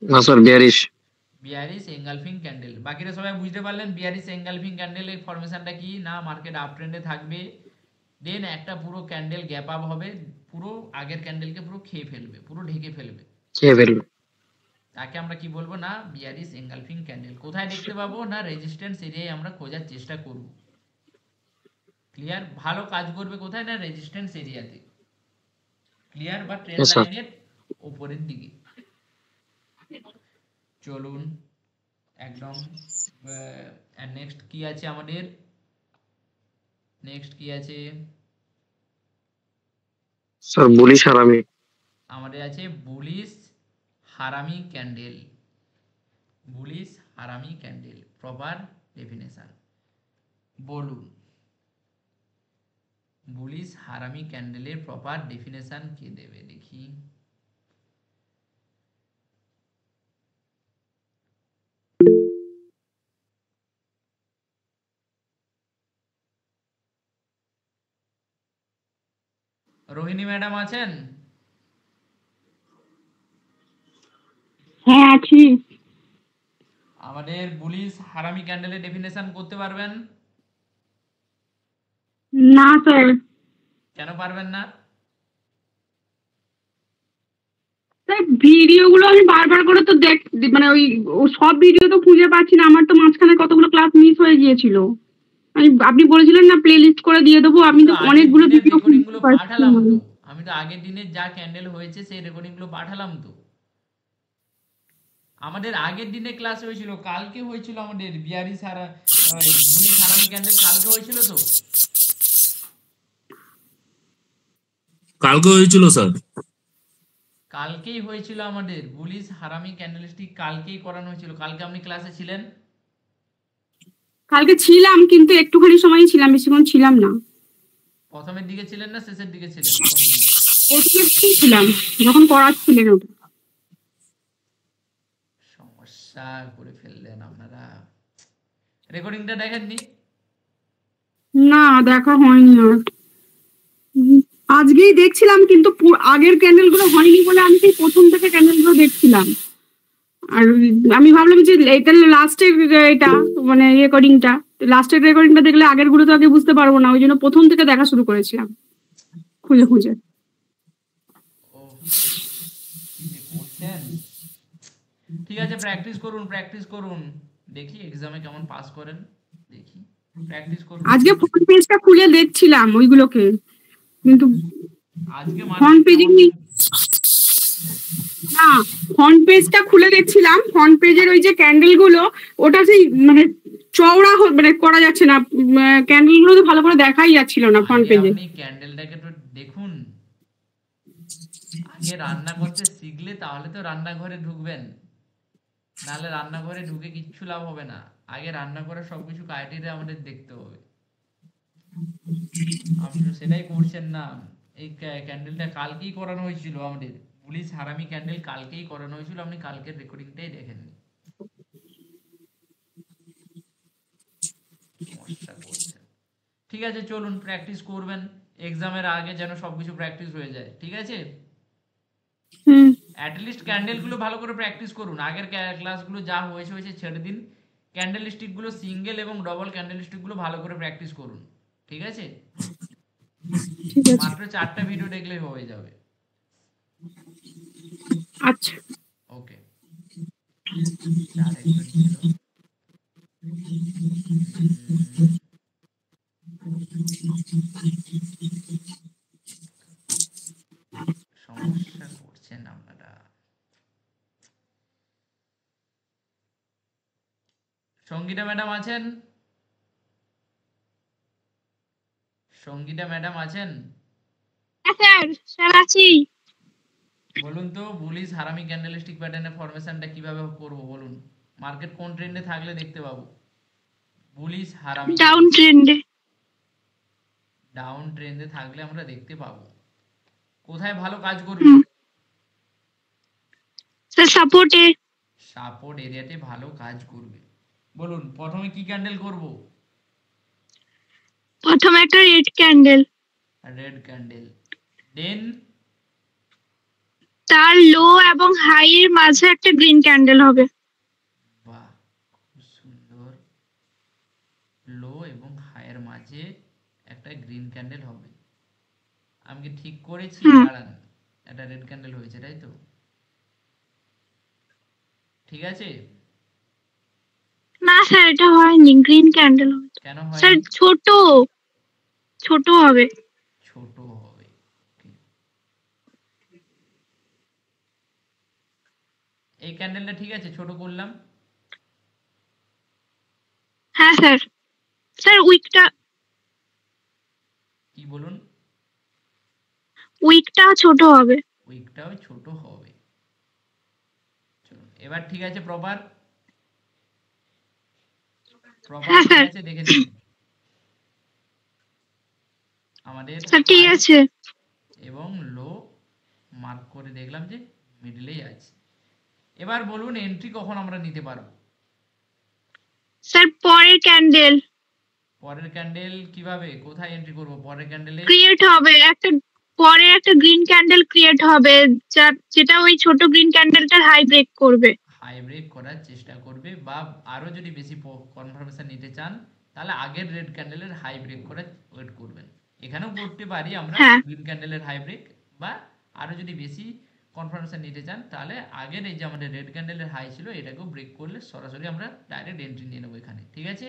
না sir, bearish. Bearish engulfing candle. বাকিরা সবাই বুঝতে পারলেন বিয়ারিশ এনগালফিং ক্যান্ডেলের ফরমেশনটা কি? না, মার্কেট আপ ট্রেন্ডে থাকবে, দেন একটা পুরো ক্যান্ডেল গ্যাপ আপ হবে, পুরো আগের ক্যান্ডেলকে পুরো খেয়ে ফেলবে, পুরো ঢেকে ফেলবে। খেয়ে ফেলবে। তাকে আমরা কি বলবো? না, বিয়ারিশ এনগালফিং ক্যান্ডেল। কোথায় দেখতে পাবো? না, রেজিস্ট্যান্স এরিয়ায় আমরা খোঁজার চেষ্টা করব। ক্লিয়ার? ভালো কাজ করবে কোথায়? না, রেজিস্ট্যান্স এরিয়াতে। ক্লিয়ার? বা ট্রেন্ড Yes, sir. লাইনের উপরের দিকে। চলুন একদম। নেক্সট কি আছে আমাদের? নেক্সট কি আছে স্যার বুলিশ হারামি। আমাদের? আছে বুলিশ হারামি ক্যান্ডেল। বুলিশ হারামি ক্যান্ডেল প্রপার ডেফিনেশন বলুন। বুলিশ হারামি ক্যান্ডেলের প্রপার ডেফিনেশন কে দেবে দেখি? রোহিণী ম্যাডাম আছেন? হ্যাঁ আছি। আমাদের বুলিশ হারামি ক্যান্ডেলের ডেফিনেশন করতে পারবেন? না স্যার, কেন পারবেন না? স্যার ভিডিও গুলো আমি বারবার করে তো মানে ওই সব ভিডিও তো খুঁজে পাচ্ছি না। আমার তো মাঝখানে কতগুলো ক্লাস মিস হয়ে গিয়েছিল। আপনি বলেছিলেন না প্লে লিস্ট করে দিয়ে দেবো, আমি তো আগের অনেকগুলো দিনের ভিডিও রেকর্ডিং গুলো পাচ্ছি পাঠালাম না। তো। আমি তো আগের দিনের যা ক্যান্ডেল হয়েছে সেই রেকর্ডিং গুলো পাঠালাম তো। আমাদের আগের দিনে ক্লাস হয়েছিল, কালকে হয়েছিল আমাদের বিয়ারি সারা বুলিশ হারামি ক্যান্ডেল কালকে হয়েছিল তো। কালকে হয়েছিল স্যার। কালকেই হয়েছিল আমাদের বুলিশ হারামি ক্যান্ডেলস্টিক, কালকেই করানো হয়েছিল। কালকে আপনি ক্লাসে ছিলেন? কালকে ছিলাম, কিন্তু একটুখানি সময় ছিলাম, বেশিক্ষণ ছিলাম না। প্রথমের দিকে ছিলেন না শেষের দিকে ছিলেন? কোন দিকে? একটুখানি ছিলাম যখন করাচ্ছিলেন ওটা। সমস্যা করে ফেললেন আপনারা। রেকর্ডিংটা দেখেননি? না, দেখা হয়নি আর। আজকেই দেখছিলাম, কিন্তু আগের ক্যান্ডেল গুলো হয়নি বলে আমি সেই প্রথম থেকে ক্যান্ডেল গুলো দেখছিলাম। আর আমি ভাবলাম যে এটা লাস্টের, এটা মানে রেকর্ডিংটা, লাস্টের রেকর্ডিংটা দেখলে আগের গুলো তো আগে বুঝতে পারবো না, ওই জন্য প্রথম থেকে দেখা শুরু করেছিলাম খুঁজে খুঁজে। ও, কি যে করছেন। ঠিক আছে, প্র্যাকটিস করুন, প্র্যাকটিস করুন, দেখি এক্সামে কেমন পাস করেন, দেখি প্র্যাকটিস করুন। আজকে ফ্রন্ট পেজটা খুলে দেখছিলাম ওইগুলোকে, কিন্তু আজকে ফ্রন্ট মার্কেট পেজে কেমন? না, ফ্রন্ট পেজটা খুলে দেখছিলাম, ফ্রন্ট পেজের ওই যে ক্যান্ডেল গুলো, ওটা সেই মানে চওড়া মানে করা যাচ্ছে না, ক্যান্ডেল গুলো তো ভালো করে দেখাই যাচ্ছিল না ফ্রন্ট আগে পেজে। আপনি ক্যান্ডেলটাকে তো দেখুন। আগে রান্না করতে শিখলে তাহলে তো রান্নাঘরে ঢুকবেন, নাহলে রান্নাঘরে ঢুকে কিচ্ছু লাভ হবে না। আগে রান্না করে সবকিছু ক্রাইটেরিয়া আমাদের দেখতে হবে। আপনি তো সেটাই করছেন না। এই ক্যান্ডেলটা কালকেই করানো হয়েছিল আমাদের, পুলিশ হারামি ক্যান্ডেল কালকেই করানো হয়েছিল, আপনি কালকের রেকর্ডিংটাই দেখেননি। সমস্যা করছেন। ঠিক আছে, চলুন প্র্যাকটিস করবেন, এক্সামের আগে যেন সবকিছু প্র্যাকটিস হয়ে যায়, ঠিক আছে? হুম। অ্যাটলিস্ট ক্যান্ডেল গুলো ভালো করে প্র্যাকটিস করুন। আগের ক্লাসগুলো যা হয়েছে ছেড়ে দিন। ক্যান্ডেল স্টিক গুলো, সিঙ্গেল এবং ডবল ক্যান্ডেল স্টিক গুলো ভালো করে প্র্যাকটিস করুন, ঠিক আছে? ঠিক আছে, মাত্র 4টা ভিডিও দেখলেই হয়ে যাবে। আচ্ছা। ওকে, 4 একটু ছিল। সমস্যা করছেন আপনারা। সঙ্গীতা ম্যাডাম আছেন? সঙ্গীতা ম্যাডাম আছেন? স্যার, স্যার আছি। বলুন তো, বুলিশ হারামি ক্যান্ডেলস্টিক প্যাটার্নের ফরমেশনটা কিভাবে করব বলুন। মার্কেট কোন ট্রেন্ডে থাকলে দেখতে পাবো? বুলিশ হারামি ডাউন ট্রেন্ডে। ডাউন ট্রেন্ডে থাকলে আমরা দেখতে পাবো। কোথায় ভালো কাজ করবে? স্যার সাপোর্টে। সাপোর্ট এরিয়াতে ভালো কাজ করবে। বলুন প্রথমে কি ক্যান্ডেল করব? প্রথমে একটা red candle. Red candle. Then তার লো এবং হাই এর মাঝে একটা গ্রিন ক্যান্ডেল হবে। বাহ, খুব সুন্দর। লো এবং হাইয়ের মাঝে একটা গ্রিন ক্যান্ডেল হবে। আমি কি ঠিক করেছি? হুম। দাঁড়ান, একটা রেড ক্যান্ডেল হয়েছে, তাই তো? ঠিক আছে? না স্যার, এটা হয়নি, গ্রিন ক্যান্ডেল হবে। কেন স্যার হয়নি? ছোট ছোট হবে। ছোট হবে। Okay. এই ক্যান্ডেলটা ঠিক আছে, ছোট করলাম। হ্যাঁ স্যার। স্যার কি বলুন? উইকটা ছোট হবে। উইকটাও ছোট হবে। চলুন, এবার ঠিক আছে, প্রপার হ্যাঁ ঠিক স্যার। আছে, দেখে নিন আমাদের স্যার ঠিক হাই আছে। এবং লো মার্ক করে দেখলাম যে মিডলেই আছে। এবার বলুন এন্ট্রি কখন আমরা নিতে পারবো? স্যার পরের ক্যান্ডেল পরের ক্যান্ডেল কিভাবে, কোথায় এন্ট্রি করব পরের ক্যান্ডেলে? ক্রিয়েট হবে, পরে একটা গ্রিন ক্যান্ডেল ক্রিয়েট হবে, যেটা ওই ছোট গ্রিন ক্যান্ডেলটার হাই ব্রেক করবে। হাই ব্রেক করার চেষ্টা করবে, বা আরো যদি বেশি কনফার্মেশন নিতে চান তাহলে আগের রেড ক্যান্ডেলের হাই ব্রেক করার ওয়েট করবেন। এখানেও করতে পারি আমরা হ্যাঁ। গ্রিন ক্যান্ডেলের হাই ব্রেক, বা আরো যদি বেশি কনফার্মেশন নিতে চান তাহলে আগের এই যে আমাদের রেড ক্যান্ডেলের হাই ছিল এটাকেও ব্রেক করলে সরাসরি আমরা ডাইরেক্ট এন্ট্রি নিয়ে নেবো এখানে। ঠিক আছে?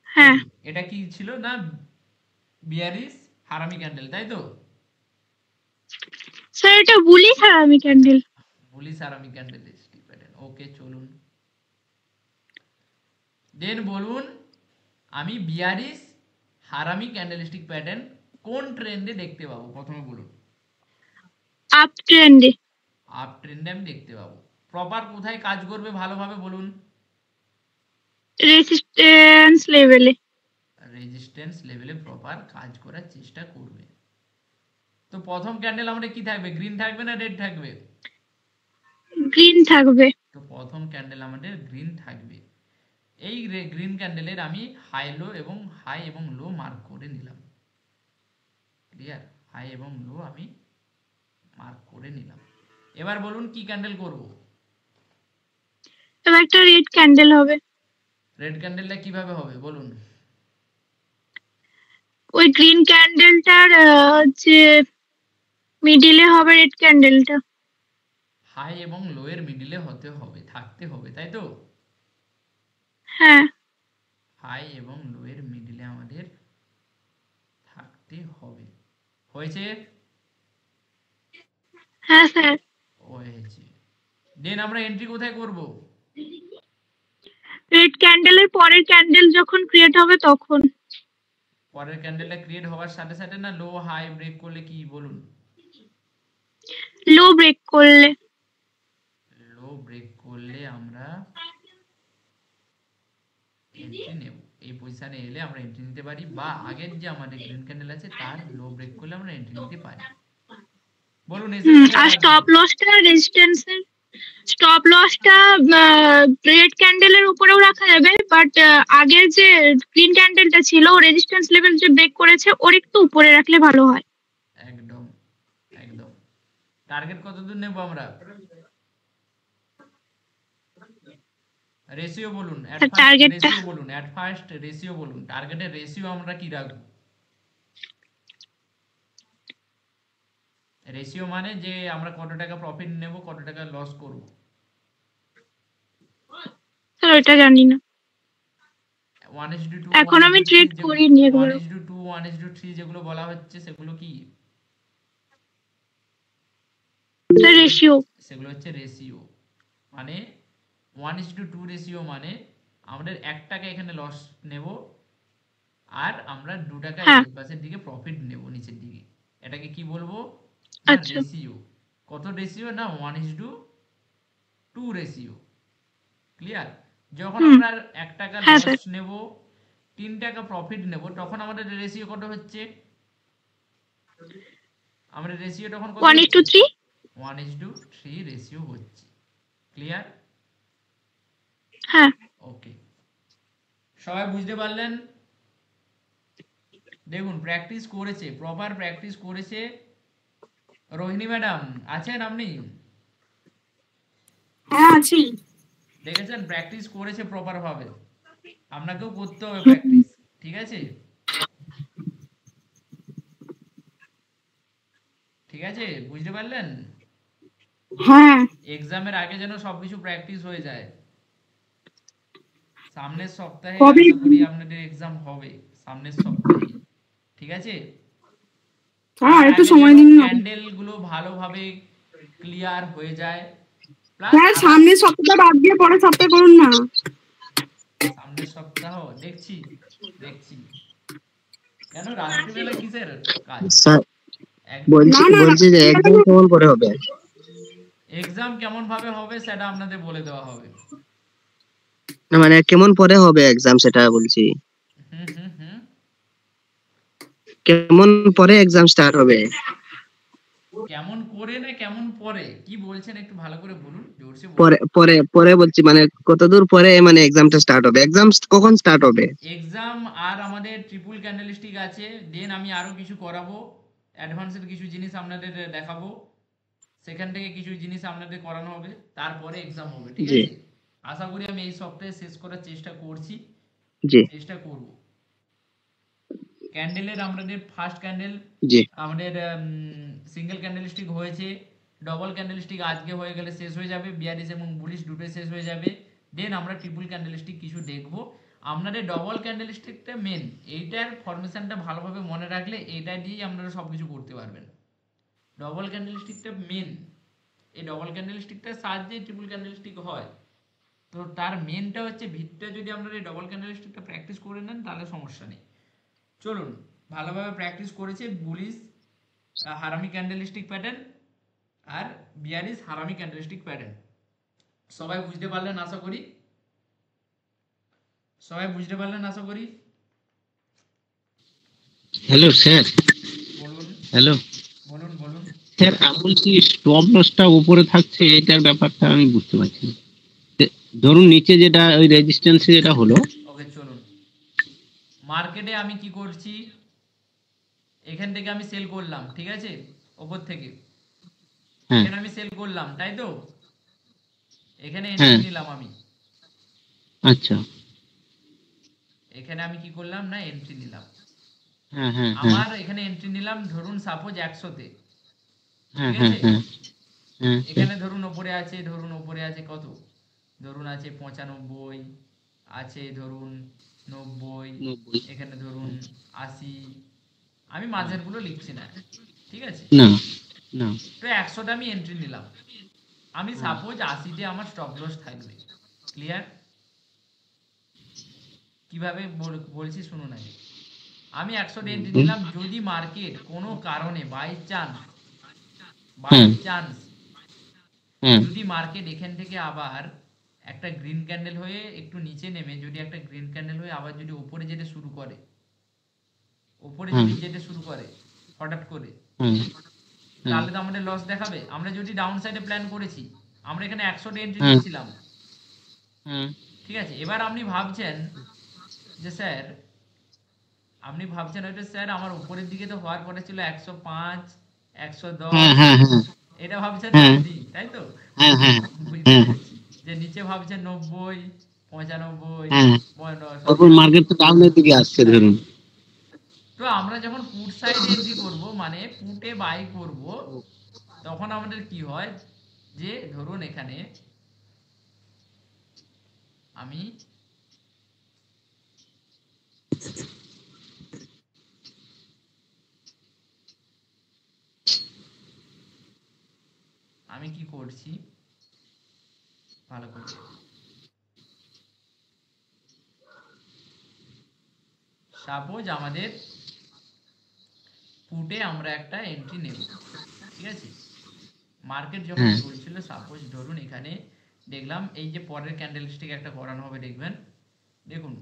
হ্যাঁ এটা কি ছিল না, বিয়ারিশ হারামি ক্যান্ডেল, তাই তো? স্যার এটা বুলিশ হারামি ক্যান্ডেল। বুলিশ হারামি ক্যান্ডেল স্টিক প্যাটার্ন। ওকে, চলুন দেন বলুন আমি বিয়ারিশ হারামি ক্যান্ডেলস্টিক প্যাটার্ন কোন ট্রেন্ডে দেখতে পাবো? প্রথমে বলুন। আপ ট্রেন্ডে। আপ ট্রেন্ডে আমি দেখতে পাবো। প্রপার কোথায় কাজ করবে ভালোভাবে বলুন। রেজিস্ট্যান্স লেভেলে। রেজিস্ট্যান্স লেভেলে প্রপার কাজ করার চেষ্টা করবে। তো প্রথম ক্যান্ডেল আমাদের কি থাকবে, গ্রিন থাকবে না রেড থাকবে? গ্রিন থাকবে। তো প্রথম ক্যান্ডেল আমাদের গ্রিন থাকবে। এই গ্রিন ক্যান্ডেলের আমি হাই এবং লো মার্ক করে নিলাম। ক্লিয়ার? হাই এবং লো আমি মার্ক করে নিলাম। এবার বলুন কি ক্যান্ডেল করব? এবার একটা রেড ক্যান্ডেল হবে। রেড ক্যান্ডেলটা কিভাবে হবে বলুন। ওই গ্রিন ক্যান্ডেলটার যে মিডিলে হবে রেড ক্যান্ডেলটা। হাই এবং লো এর মিডিলে থাকতে হবে, তাই তো? হ্যাঁ। হাই এবং লো এর মিডিলে আমাদের থাকতে হবে। হয়েছে? হ্যাঁ স্যার। হয়েছে। দেন আমরা এন্ট্রি কোথায় করব? রেড ক্যান্ডেলের পরের ক্যান্ডেল যখন ক্রিয়েট হবে তখন। পরের ক্যান্ডেলটা ক্রিয়েট হওয়ার সাথে সাথে না লো হাই ব্রেক করলে কি বলুন? লো ব্রেক করলে। লো ব্রেক করলে আমরা এন্ট্রি নেব। এই পজিশনে এলে আমরা এন্ট্রি নিতে পারি, বা আগের যে আমাদের গ্রিন ক্যান্ডেল আছে তার লো ব্রেক করলে আমরা এন্ট্রি নিতে পারি। বলুন আর স্টপ লসটা রেড ক্যান্ডেলের উপরেও রাখা যাবে, বাট আগের যে গ্রিন ক্যান্ডেলটা ছিল রেজিস্ট্যান্স লেভেল যে ব্রেক করেছে ওর একটু উপরে রাখলে ভালো হয়। একদম একদম। টার্গেট কতদূর নেব আমরা? রেশিও বলুন, টার্গেটটা অ্যাট ফার্স্ট রেশিও বলুন। টার্গেটের রেশিও আমরা কি রাখবো? রেশিও মানে যে আমরা কত টাকা প্রফিট নেব, কত টাকা লস করব। স্যার ওটা জানি না, 1:2, এখন আমি ট্রেড করিনি এগুলো। 1:2, 1:3 যেগুলো বলা হচ্ছে সেগুলো কি? Sir ratio. সেগুলো হচ্ছে রেশিও। মানে 1:2 রেশিও মানে আমাদের 1 টাকা এখানে লস নেব, আর আমরা 2 টাকা হ্যাঁ। এই পাশের দিকে প্রফিট নেব নিচের দিকে। এটাকে কি বলবো? আচ্ছা। রেশিও। কত রেশিও না? 1:2 রেশিও। ক্লিয়ার? যখন আমরা 1 টাকা হ্যাঁ, লস নেব, 3 টাকা প্রফিট নেব, তখন আমাদের রেশিও কত হচ্ছে? আমাদের রেশিও তখন কত? 1:3। 1:3 রেশিও হচ্ছে। ক্লিয়ার? হ্যাঁ। ওকে, সবাই বুঝতে পারলেন? দেখুন প্র্যাকটিস করেছে, প্রপার প্র্যাকটিস করেছে। রোহিণী ম্যাডাম আছেন আপনি? হ্যাঁ আছি। দেখেছেন প্র্যাকটিস করেছে প্রপার ভাবে, আপনাকেও করতে হবে প্র্যাকটিস, ঠিক আছে? ঠিক আছে, বুঝতে পারলেন? হ্যাঁ এক্সামের আগে যেন সবকিছু প্র্যাকটিস হয়ে যায়। সামনের সপ্তাহে কবে? আশা করি আপনাদের এক্সাম হবে, সামনের সপ্তাহে, ঠিক আছে? হ্যাঁ তার একটু আগে সময় যেন দিন না। ক্যান্ডেল গুলো ভালোভাবে ক্লিয়ার হয়ে যায়। প্লাস স্যার সামনের সপ্তাহটা বাদ দিয়ে পরের সপ্তাহে করুন না। সামনের সপ্তাহ দেখছি দেখছি। কেন রাত্রিবেলা কিসের কাজ? স্যার একদম না না বলছি যে এক্সাম কেমন করে হবে? এক্সাম কেমন ভাবে হবে সেটা আপনাদের বলে দেওয়া হবে। না মানে কেমন পরে হবে এক্সাম সেটা বলছি, হুম হুম হুম। কেমন পরে এক্সাম স্টার্ট হবে? কেমন করে না কেমন পরে কি বলছেন একটু ভালো করে বলুন, জোরসে বলুন। পরে পরে পরে বলছি মানে কতদূর পরে মানে এক্সামটা স্টার্ট হবে? এক্সাম কখন স্টার্ট হবে? এক্সাম আর আমাদের ট্রিপল ক্যান্ডেলস্টিক আছে, দেন আমি আরো কিছু করাবো, অ্যাডভান্সের কিছু জিনিস আপনাদের দেখাবো, সেখান থেকে কিছু জিনিস আপনাদের করানো হবে, তারপরে এক্সাম হবে, ঠিক জি আছে? আশা করি আমি এই সপ্তাহে শেষ করার চেষ্টা করছি, জি চেষ্টা করব। ক্যান্ডেলের আমাদের ফার্স্ট ক্যান্ডেল জি আমাদের সিঙ্গেল ক্যান্ডেলস্টিক হয়েছে, ডবল ক্যান্ডেলস্টিক আজকে হয়ে গেলে শেষ হয়ে যাবে, বিয়ারিশ এবং বুলিশ দুটোই শেষ হয়ে যাবে। দেন আমরা ট্রিপল ক্যান্ডেলস্টিক কিছু দেখব। আপনাদের ডবল ক্যান্ডেলস্টিকটা মেন, এইটার ফরমেশনটা ভালোভাবে মনে রাখলে এটা দিয়েই আপনারা সব কিছু করতে পারবেন। ডবল ক্যান্ডেলস্টিকটা মেন, এই ডবল ক্যান্ডেলস্টিকটার সাহায্যে ট্রিপল ক্যান্ডেলস্টিক হয়। তো তার মেনটা হচ্ছে ভিতটা, যদি আপনারা এই ডবল ক্যান্ডেলস্টিকটা প্র্যাকটিস করে নেন তাহলে সমস্যা নেই। চলুন, ভালোভাবে প্র্যাকটিস করেছে বুলিশ হারামি ক্যান্ডেলস্টিক প্যাটার্ন আর বিয়ারিশ হারামি ক্যান্ডেলস্টিক প্যাটার্ন। সবাই বুঝতে পারলেন আশা করি? সবাই বুঝতে পারলেন আশা করি? হ্যালো স্যার, বলুন হ্যালো বলুন বলুন। স্যার, আমি বলছি স্টপ লসটা উপরে থাকছে, এটার ব্যাপারটা আমি বুঝতে পারছি না। ধরুন নিচে যেটা ওই রেজিস্ট্যান্সে যেটা হলো। ওকে চলুন, মার্কেটে আমি কি করছি, এখান থেকে আমি সেল করলাম, ঠিক আছে? ওপর থেকে হ্যাঁ এখানে আমি সেল করলাম, তাই তো? এখানে হ্যাঁ এন্ট্রি নিলাম আমি, আচ্ছা, এখানে আমি কি করলাম না এন্ট্রি নিলাম। হ্যাঁ হ্যাঁ হ্যাঁ আমার এখানে এন্ট্রি নিলাম ধরুন সাপোজ 100-তে, হ্যাঁ ঠিক হ্যাঁ আছে? হ্যাঁ হ্যাঁ এখানে ধরুন ওপরে আছে কত, ধরুন আছে 95, আছে ধরুন 90, 90, এখানে ধরুন 80, আমি মাঝের গুলো লিখছি না, ঠিক আছে? না না, তো 100টা আমি এন্ট্রি নিলাম, আমি সাপোজ 80-তে আমার স্টপ লস থাকবে। ক্লিয়ার? কিভাবে বলছি শুনুন আগে। আমি 100টা এন্ট্রি নিলাম, যদি মার্কেট কোনো কারণে বাই চান্স হ্যাঁ যদি মার্কেট এখান থেকে আবার একটা গ্রিন ক্যান্ডেল হয়ে একটু নিচে নেমে যদি একটা গ্রিন ক্যান্ডেল হয়ে আবার যদি উপরে যেতে শুরু করে, হঠাৎ করে, হ্যাঁ তাহলে তো আমাদের লস দেখাবে। আমরা যদি ডাউন সাইডে প্ল্যান করেছি, আমরা এখানে 100টা এন্ট্রি হ্যাঁ। নিয়েছিলাম, হ্যাঁ ঠিক আছে? এবার আপনি ভাবছেন যে স্যার, হয়তো স্যার আমার উপরের দিকে তো হওয়ার পরে ছিল 105, 110, হ্যাঁ হ্যাঁ হ্যাঁ এটা ভাবছেন হ্যাঁ। আপনি, তাই তো? হ্যাঁ হ্যাঁ বুঝতে হ্যাঁ পেরেছি। যে নিচে ভাবছেন 90, 95, হ্যাঁ, 50, তারপর মার্কেট তো ডাউনের দিকে আসছে ধরুন। তো আমরা যখন পুট সাইডে এন্ট্রি করব, মানে পুটে বাই করব, তখন আমাদের কি হয় যে ধরুন এখানে আমি কি করছি ভালো করে, সাপোজ আমাদের পুটে আমরা একটা এন্ট্রি নেব, ঠিক আছে? মার্কেট যখন হ্যাঁ। চলছিল, সাপোজ ধরুন এখানে দেখলাম এই যে পরের ক্যান্ডেলস্টিক একটা করানো হবে, দেখবেন, দেখুন।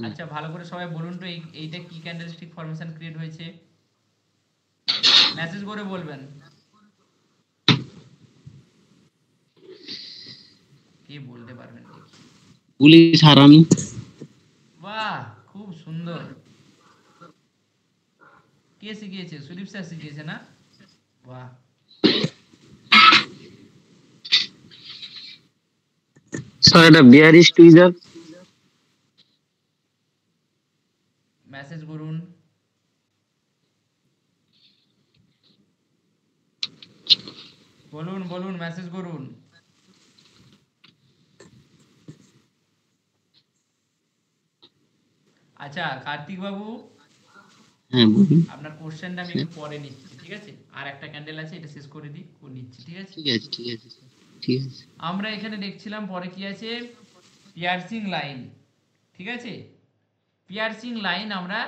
আচ্ছা ভালো করে সবাই বলুন তো এইটা কি ক্যান্ডেলস্টিক ফরমেশন ক্রিয়েট হয়েছে, মেসেজ করে বলবেন। কে বলতে পারবেন? পুলিশ হারামি। বাহ, খুব সুন্দর। কে শিখিয়েছে? সুদীপ স্যার শিখিয়েছে না? বাহ, স্যার এটা বিয়ারিশ টুইজার। মেসেজ করুন। বলুন বলুন, মেসেজ করুন। আচ্ছা কার্তিক বাবু, হ্যাঁ বলুন। আপনার কোশ্চেনটা আমি একটু পরে নিচ্ছি, ঠিক আছে? আর একটা ক্যান্ডেল আছে, এটা শেষ করে দিই, নিচ্ছি, ঠিক আছে? ঠিক আছে ঠিক আছে স্যার, ঠিক আছে। আমরা এখানে দেখছিলাম পরে কি আছে, পিয়ার্সিং লাইন, ঠিক আছে? পিয়ার্সিং লাইন আমরা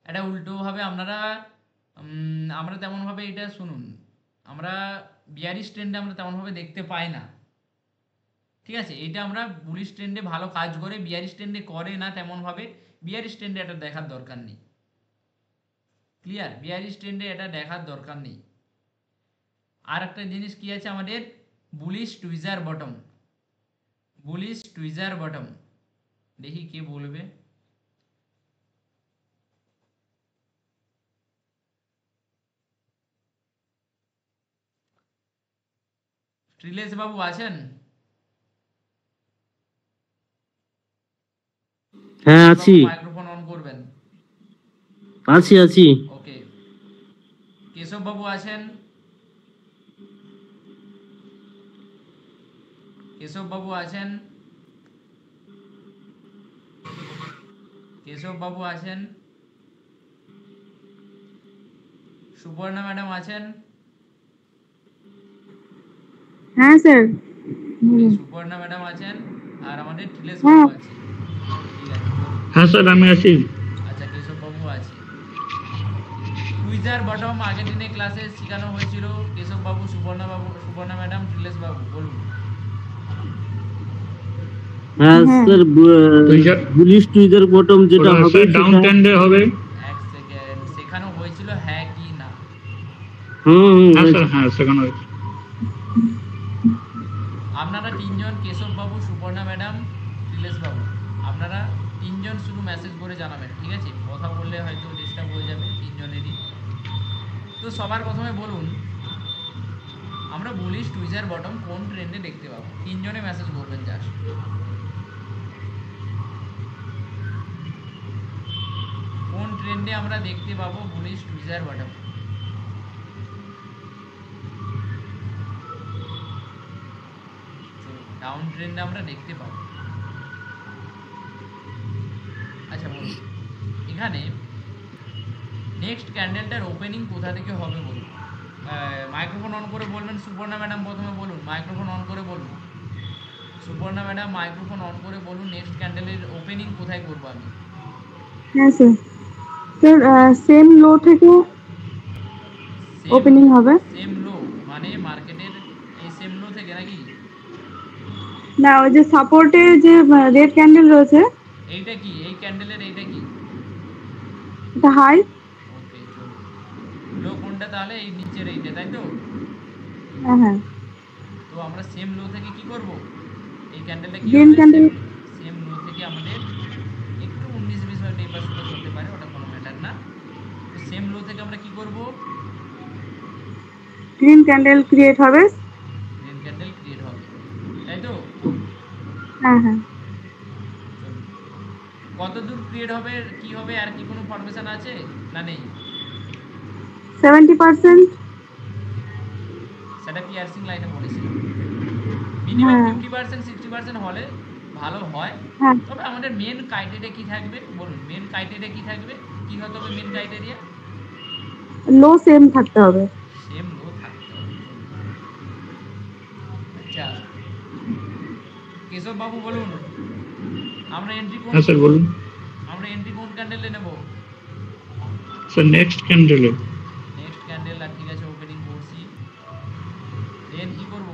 এটা উল্টো ভাবে আমরা তেমন ভাবে এটা শুনুন, আমরা বিয়ারিশ ট্রেন্ডে আমরা তেমন ভাবে দেখতে পাই না, ঠিক আছে? এটা আমরা বুলিশ ট্রেন্ডে ভালো কাজ করে, বিয়ারিশ ট্রেন্ডে করে না তেমন ভাবে। বিয়ারিশ ট্রেন্ডে এটা দেখার দরকার নেই, ক্লিয়ার? বিয়ারিশ ট্রেন্ডে এটা দেখার দরকার নেই। আর একটা জিনিস কি আছে আমাদের, bullish tweezer bottom, bullish tweezer bottom. দেখি কে বলবে। শ্রীলেশ বাবু আছেন? হ্যাঁ আছি মাইক্রোফোন অন করবেন। আছি আছি ওকে। কেশব বাবু আছেন? কেশব বাবু আছেন? কেশব বাবু আছেন? সুবর্ণা ম্যাডাম আছেন? হ্যাঁ স্যার। সুবর্ণা ম্যাডাম আছেন আর আমাদের ঠিলেশ বাবু আছে, ঠিক আছে? হ্যাঁ স্যার আমি আছি। আচ্ছা কেশব বাবু আছে। টুইজার বটম আগের দিনে ক্লাসে শেখানো হয়েছিল। কেশব বাবু, সুবর্ণা ম্যাডাম, ঠিলেশ বাবু বলুন। হ্যাঁ স্যার, বুলিশ টুইজার বটম যেটা হবে ডাউন ট্রেন্ডে হবে। এক সেকেন্ড, শেখানো হয়েছিল হ্যাঁ কি না? হ্যাঁ স্যার, হ্যাঁ শেখানো হয়েছে। আপনারা তিনজন, কেশব বাবু, সুবর্ণা ম্যাডাম, ঠিলেশ বাবু, আপনারা তিনজন শুধু মেসেজ করে জানাবেন, ঠিক আছে? কথা বললে হয়তো ডিস্টার্ব হয়ে যাবে তিনজনেরই। তো সবার প্রথমে বলুন, আমরা বুলিশ টুইজার বটম কোন ট্রেন্ডে দেখতে পাবো? তিনজনে মেসেজ করবেন জাস্ট। কোন ট্রেন্ডে আমরা দেখতে পাবো বুলিশ টুইজার বটম? ডাউন ট্রেন্ডে আমরা দেখতে পাবো। আচ্ছা বলুন, এখানে নেক্সট ক্যান্ডেলটার ওপেনিং কোথা থেকে হবে বলুন? মাইক্রোফোন অন করে বলবেন। সুবর্ণা ম্যাডাম প্রথমে বলুন, মাইক্রোফোন অন করে বলুন। সুবর্ণা ম্যাডাম মাইক্রোফোন অন করে বলুন, নেক্সট ক্যান্ডেলের ওপেনিং কোথায় করবো আমি? হ্যাঁ স্যার। স্যার সেম লো থেকে ওপেনিং হবে। সেম লো মানে মার্কেটের এই সেম লো থেকে নাকি? না, ওই যে সাপোর্টে যে রেড ক্যান্ডেল রয়েছে, এইটা কি? এই ক্যান্ডেলের এইটা কি? এটা হাই। ওকে চলো। লো কোনটা তাহলে? এই নিচের এইটা, তাই তো? হ্যাঁ হ্যাঁ। তো আমরা সেম লো থেকে কি করব? এই ক্যান্ডেলটা কি গ্রিন হবে? ক্যান্ডেল। সেম লো থেকে আমাদের একটু 19-20 মিনিট এই পাশে হতে পারে, ওটা কোনো ম্যাটার না। তো সেম লো থেকে আমরা কি করব? গ্রিন ক্যান্ডেল ক্রিয়েট হবে। গ্রিন ক্যান্ডেল ক্রিয়েট হবে, তাই তো? হ্যাঁ হ্যাঁ। চলো। কত দূর ক্রিয়েট হবে, কি হবে, আর কি কোনো ফরমেশন আছে না নেই? 70%। সেটা পিয়ার্সিং লাইনে বলেছিলাম। মিনিমাম 50% 60% হলে ভালো হয়। হ্যাঁ। তবে আমাদের মেন ক্রাইটেরিয়া কি থাকবে বলুন? মেন ক্রাইটেরিয়া কি থাকবে? কি হতে হবে মেন ক্রাইটেরিয়া? লো সেম থাকতে হবে। সেম লো থাকতে হবে। আচ্ছা কেশব বাবু বলুন, আমরা এন্ট্রি কোন? হ্যাঁ স্যার বলুন। আমরা এন্ট্রি কোন ক্যান্ডেলে নেব? স্যার নেক্সট ক্যান্ডেলে। নেক্সট ক্যান্ডেল, আর ঠিক আছে ওপেনিং করছি। দেন কি করব?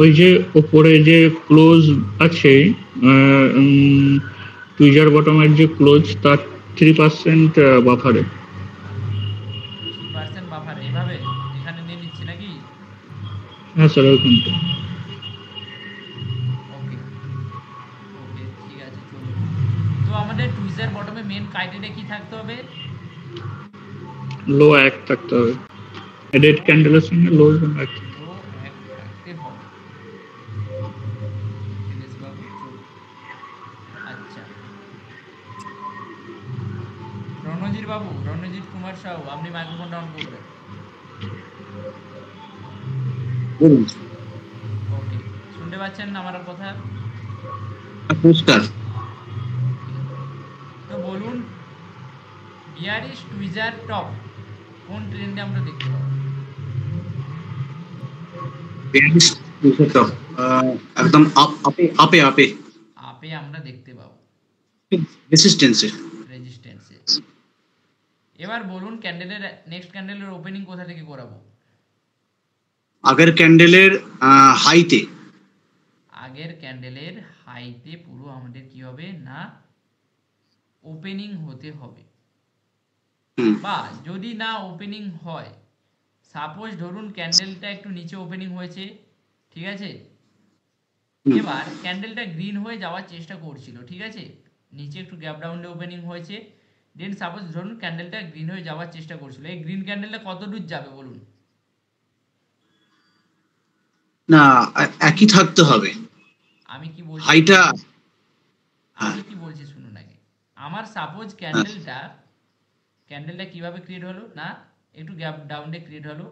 ওই যে উপরে যে ক্লোজ আছে টুইজার বটমের যে ক্লোজ, তার 3% বাফারে। 3% বাফার এভাবে এখানে নিয়ে নিচ্ছি নাকি? হ্যাঁ স্যার ওইখানটা। ওকে ওকে ঠিক আছে চলুন। তো আমাদের টুইজার বটমে মেন ক্রাইটেরিয়া কি থাকতে হবে? লো এক থাকতে হবে, রেড ক্যান্ডেলের সঙ্গে লো এক লো এক থাকতে হবে। দীনেশবাবু চলুন। আচ্ছা, রণজিৎ বাবু, রণজিৎ কুমার সাহু, আপনি মাইক্রোফোনটা অন করবেন। ওকে, শুনতে পাচ্ছেন আমার কথা? নমস্কার। তো বলুন, বিয়ারিশ টুইজার টপ কোন ট্রেন্ডে আমরা দেখতে পাবো? একদম আপে আপে আমরা দেখতে পাবো, রেজিস্ট্যান্সে। এবার বলুন, ক্যান্ডেলের নেক্সট ক্যান্ডেলের ওপেনিং কোথা থেকে করাবো? আগের ক্যান্ডেলের হাইতে। আগের ক্যান্ডেলের হাইতে পুরো আমাদের কি হবে না ওপেনিং হতে হবে। বা যদি না ওপেনিং হয়, সাপোজ ধরুন ক্যান্ডেলটা একটু নিচে ওপেনিং হয়েছে, ঠিক আছে, এবার ক্যান্ডেলটা গ্রিন হয়ে যাওয়ার চেষ্টা করছিল, ঠিক আছে, নিচে একটু গ্যাপ ডাউনে ওপেনিং হয়েছে, দেন সাপোজ ধরুন ক্যান্ডেলটা গ্রিন হয়ে যাওয়ার চেষ্টা করছিল, এই গ্রিন ক্যান্ডেলটা কত দূর যাবে বলুন? না, একই থাকতে হবে। আমি কি বলছি হাইটা, আমি কি বলছি শুনুন আগে। আমার সাপোজ ক্যান্ডেলটা কিভাবে ক্রিয়েট হলো না একটু গ্যাপ ডাউনে ক্রিয়েট হলো,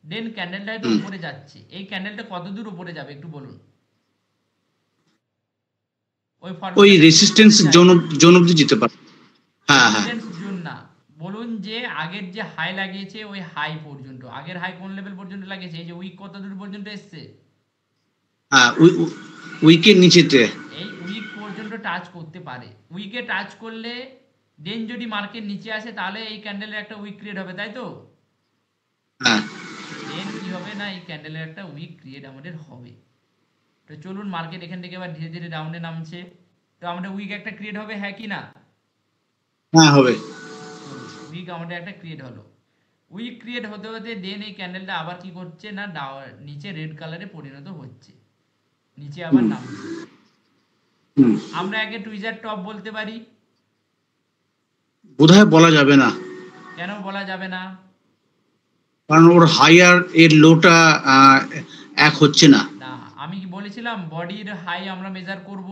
দেন ক্যান্ডেলটা একটু উপরে যাচ্ছে, এই ক্যান্ডেলটা কত দূর উপরে যাবে একটু বলুন? ওই রেজিস্ট্যান্স জোন অবধি যেতে পারে। হ্যাঁ হ্যাঁ, জোন না, বলুন যে আগের যে হাই লাগিয়েছে ওই হাই পর্যন্ত, আগের হাই কোন লেভেল পর্যন্ত লাগিয়েছে, এই যে উইক কত দূর পর্যন্ত এসছে? হ্যাঁ, উইকের নিচেতে এই উইক পর্যন্ত টাচ করতে পারে। উইকে টাচ করলে দেন যদি মার্কেট নিচে আসে তাহলে এই ক্যান্ডেলের একটা উইক ক্রিয়েট হবে, তাই তো? হ্যাঁ, দেন কি হবে না এই ক্যান্ডেলের একটা উইক ক্রিয়েট আমাদের হবে। তো চলুন, মার্কেট এখান থেকে এবার ধীরে ধীরে ডাউনে নামছে, তো আমাদের উইক একটা ক্রিয়েট হবে, হ্যাঁ কি না? হ্যাঁ হবে। উইক আমাদের একটা ক্রিয়েট হলো, উইক ক্রিয়েট হতে হতে দেন এই ক্যান্ডেলটা আবার কি করছে না নিচে রেড কালারে পরিণত হচ্ছে, নিচে আবার নামছে। আমরা আগে টুইজার টপ বলতে পারি? বোধহয় বলা যাবে না। কেন বলা যাবে না? কারণ ওর হাইয়ার এর লোটা এক হচ্ছে না। না, আমি কি বলেছিলাম বডির হাই আমরা মেজার করব?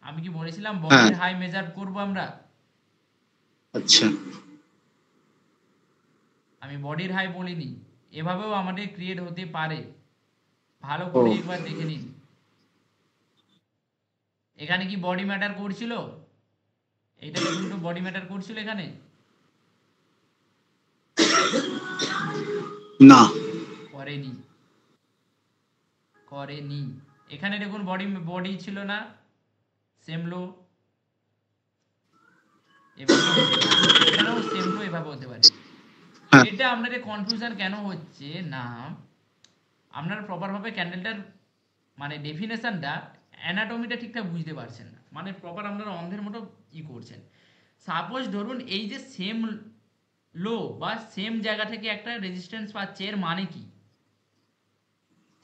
আমি কি বলেছিলাম বডির হাই মেজার করব আমরা? আচ্ছা, আমি বডির হাই বলিনি, এভাবেও আমাদের ক্রিয়েট হতে পারে, ভালো করে একবার দেখে নিন। এখানে কি বডি ম্যাটার করছিল? এইটা দেখুন তো, বডি ম্যাটার করছিল এখানে? না, করেনি। এখানে দেখুন বডি ছিল না, সেম লো, এখানেও সেম লো, এভাবে হতে পারে। এটা আপনাদের কনফিউশন কেন হচ্ছে না, আপনারা প্রপার ভাবে ক্যান্ডেলটার মানে ডেফিনেশনটা, অ্যানাটমিটা ঠিকঠাক বুঝতে পারছেন না, মানে প্রপার আপনারা অন্ধের মতো ই করছেন। সাপোজ ধরুন এই যে সেম লো বা সেম জায়গা থেকে একটা রেজিস্ট্যান্স পাচ্ছে, এর মানে কি?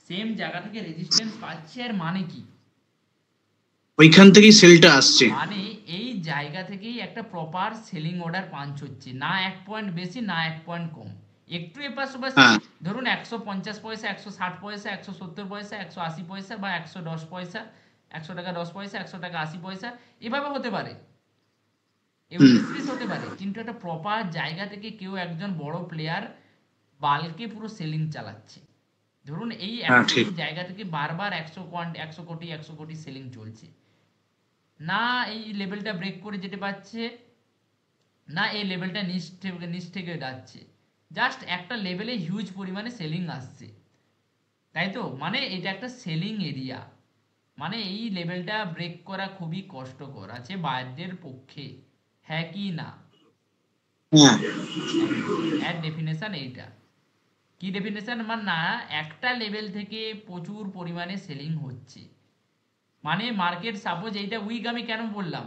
সেম জায়গা থেকে রেজিস্ট্যান্স পাচ্ছে এর মানে কি? ওইখান থেকেই সেলটা আসছে, মানে এই জায়গা থেকেই একটা প্রপার সেলিং অর্ডার পাঞ্চ হচ্ছে, না এক পয়েন্ট বেশি না এক পয়েন্ট কম, একটু এপাশ ওপাশ, ধরুন 150 পয়সা, 160 পয়সা, 170 পয়সা, 180 পয়সা বা 110 পয়সা, 100 টাকা 10 পয়সা, 100 টাকা 80 পয়সা, এভাবে হতে পারে, হতে পারে। কিন্তু একটা প্রপার জায়গা থেকে কেউ একজন বড় প্লেয়ার বালকে পুরো সেলিং চালাচ্ছে, ধরুন এই জায়গা থেকে বারবার 100 কোটি সেলিং চলছে, না এই লেভেলটা ব্রেক করে যেতে পারছে, না এই লেভেলটা নিচ থেকে যাচ্ছে, জাস্ট একটা লেভেলে হিউজ পরিমাণে সেলিং আসছে, তাই তো? মানে এটা একটা সেলিং এরিয়া, মানে এই লেভেলটা ব্রেক করা খুবই কষ্টকর আছে বায়ারদের পক্ষে, হ্যাঁ কি না? এর ডেফিনেশন এইটা। কি ডেফিনেশন? মানে না একটা লেভেল থেকে প্রচুর পরিমাণে সেলিং হচ্ছে, মানে মার্কেট সাপোজ এইটা উইক, আমি কেন বললাম,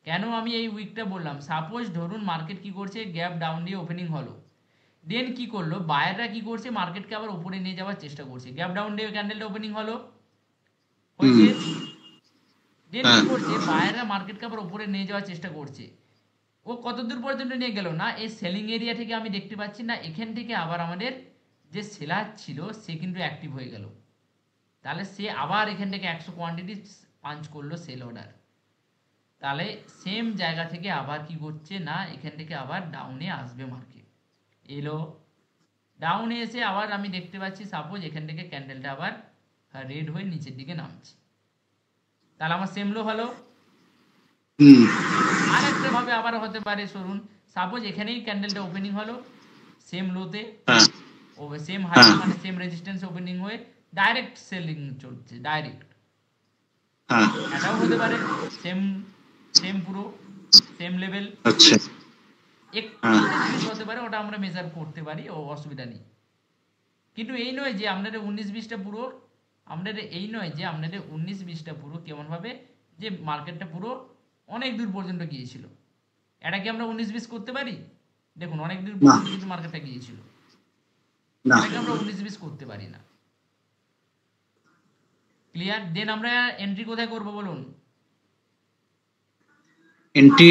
কেন আমি এই উইকটা বললাম, সাপোজ ধরুন মার্কেট কি করছে, গ্যাপ ডাউন দিয়ে ওপেনিং হলো, দেন কি করলো বায়াররা, কি করছে মার্কেটকে আবার উপরে নিয়ে যাওয়ার চেষ্টা করছে, গ্যাপ ডাউন দিয়ে ক্যান্ডেলটা ওপেনিং হলো, হয়েছে, দেন কি করছে বায়াররা মার্কেটকে আবার উপরে নিয়ে যাওয়ার চেষ্টা করছে, ও কত দূর পর্যন্ত নিয়ে গেল না, এই সেলিং এরিয়া থেকে আমি দেখতে পাচ্ছি না এখান থেকে আবার আমাদের যে সেলার ছিল সে কিন্তু অ্যাক্টিভ হয়ে গেল, তাহলে সে আবার এখান থেকে 100 কোয়ান্টিটি পাঞ্চ করলো সেল অর্ডার, তাহলে সেম জায়গা থেকে আবার কি করছে না এখান থেকে আবার ডাউনে আসবে মার্কেট, এলো ডাউনে এসে আবার আমি দেখতে পাচ্ছি সাপোজ এখান থেকে ক্যান্ডেলটা আবার রেড হয়ে নিচের দিকে নামছে, তাহলে আমার সেম লো হলো। আর একটা ভাবে আবার হতে পারে, শুনুন সাপোজ এখানেই ক্যান্ডেলটা ওপেনিং হলো সেম লোতে, ও সেম হাই মানে সেম রেজিস্ট্যান্স ওপেনিং হয়ে ডাইরেক্ট সেলিং চলছে ডাইরেক্ট, এটাও হতে পারে সেম সেম পুরো সেম লেভেল। আচ্ছা, একটু হতে পারে, ওটা আমরা মেজার করতে পারি, ও অসুবিধা নেই। কিন্তু এই নয় যে আপনাদের 19-20টা পুরো, আপনাদের এই নয় যে আপনাদের 19-20টা পুরো কেমন ভাবে যে মার্কেটটা পুরো অনেক দূর পর্যন্ত গিয়েছিল, এটা কি আমরা 19-20 করতে পারি? দেখুন অনেক দূর পর্যন্ত কিন্তু মার্কেটটা গিয়েছিল, এটাকে আমরা 19-20 করতে পারি না। ক্লিয়ার? দেন আমরা এন্ট্রি কোথায় করব বলুন? এন্ট্রি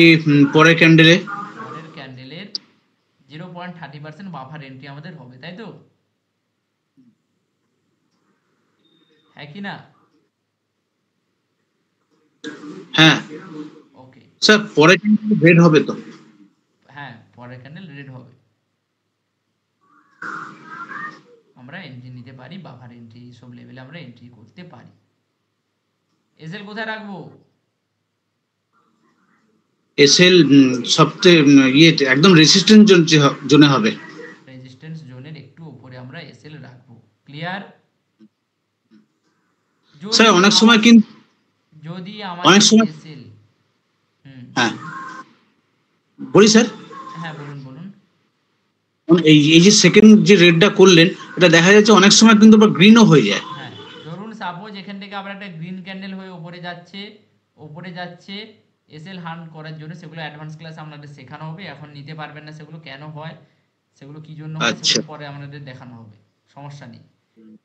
পরের ক্যান্ডেলে, পরের ক্যান্ডেলের 0.30% বাফার এন্ট্রি আমাদের হবে, তাই তো? হ্যাঁ কি না? হ্যাঁ ওকে, স্যার পরের ক্যান্ডেল রেড হবে তো? হ্যাঁ পরের ক্যান্ডেল রেড হবে, আমরা এন্ট্রি নিতে পারি, বাফার এন্ট্রি সব লেভেলে আমরা এন্ট্রি করতে পারি। এসএল কোথায় রাখবো? এসএল সবচেয়ে ইয়েতে একদম রেজিস্ট্যান্স জোনে হবে, রেজিস্ট্যান্স জোনের একটু উপরে আমরা এসএল রাখবো। ক্লিয়ার? স্যার অনেক সময় কিন্তু যদি অনেক আমাদের সময় এসএল হ্যাঁ বলি স্যার, হ্যাঁ বলুন বলুন। এই যে সেকেন্ড যে রেডটা করলেন এটা দেখা যাচ্ছে অনেক সময় কিন্তু আবার গ্রিনও হয়ে যায়। হ্যাঁ ধরুন সাপোজ এখান থেকে আবার একটা গ্রিন ক্যান্ডেল হয়ে উপরে যাচ্ছে এসএল হান্ট করার জন্য, সেগুলো অ্যাডভান্স ক্লাস আপনাদের শেখানো হবে, এখন নিতে পারবেন না সেগুলো কেন হয়, সেগুলো কি জন্য হয় সেগুলো পরে আপনাদের দেখানো হবে, সমস্যা নেই।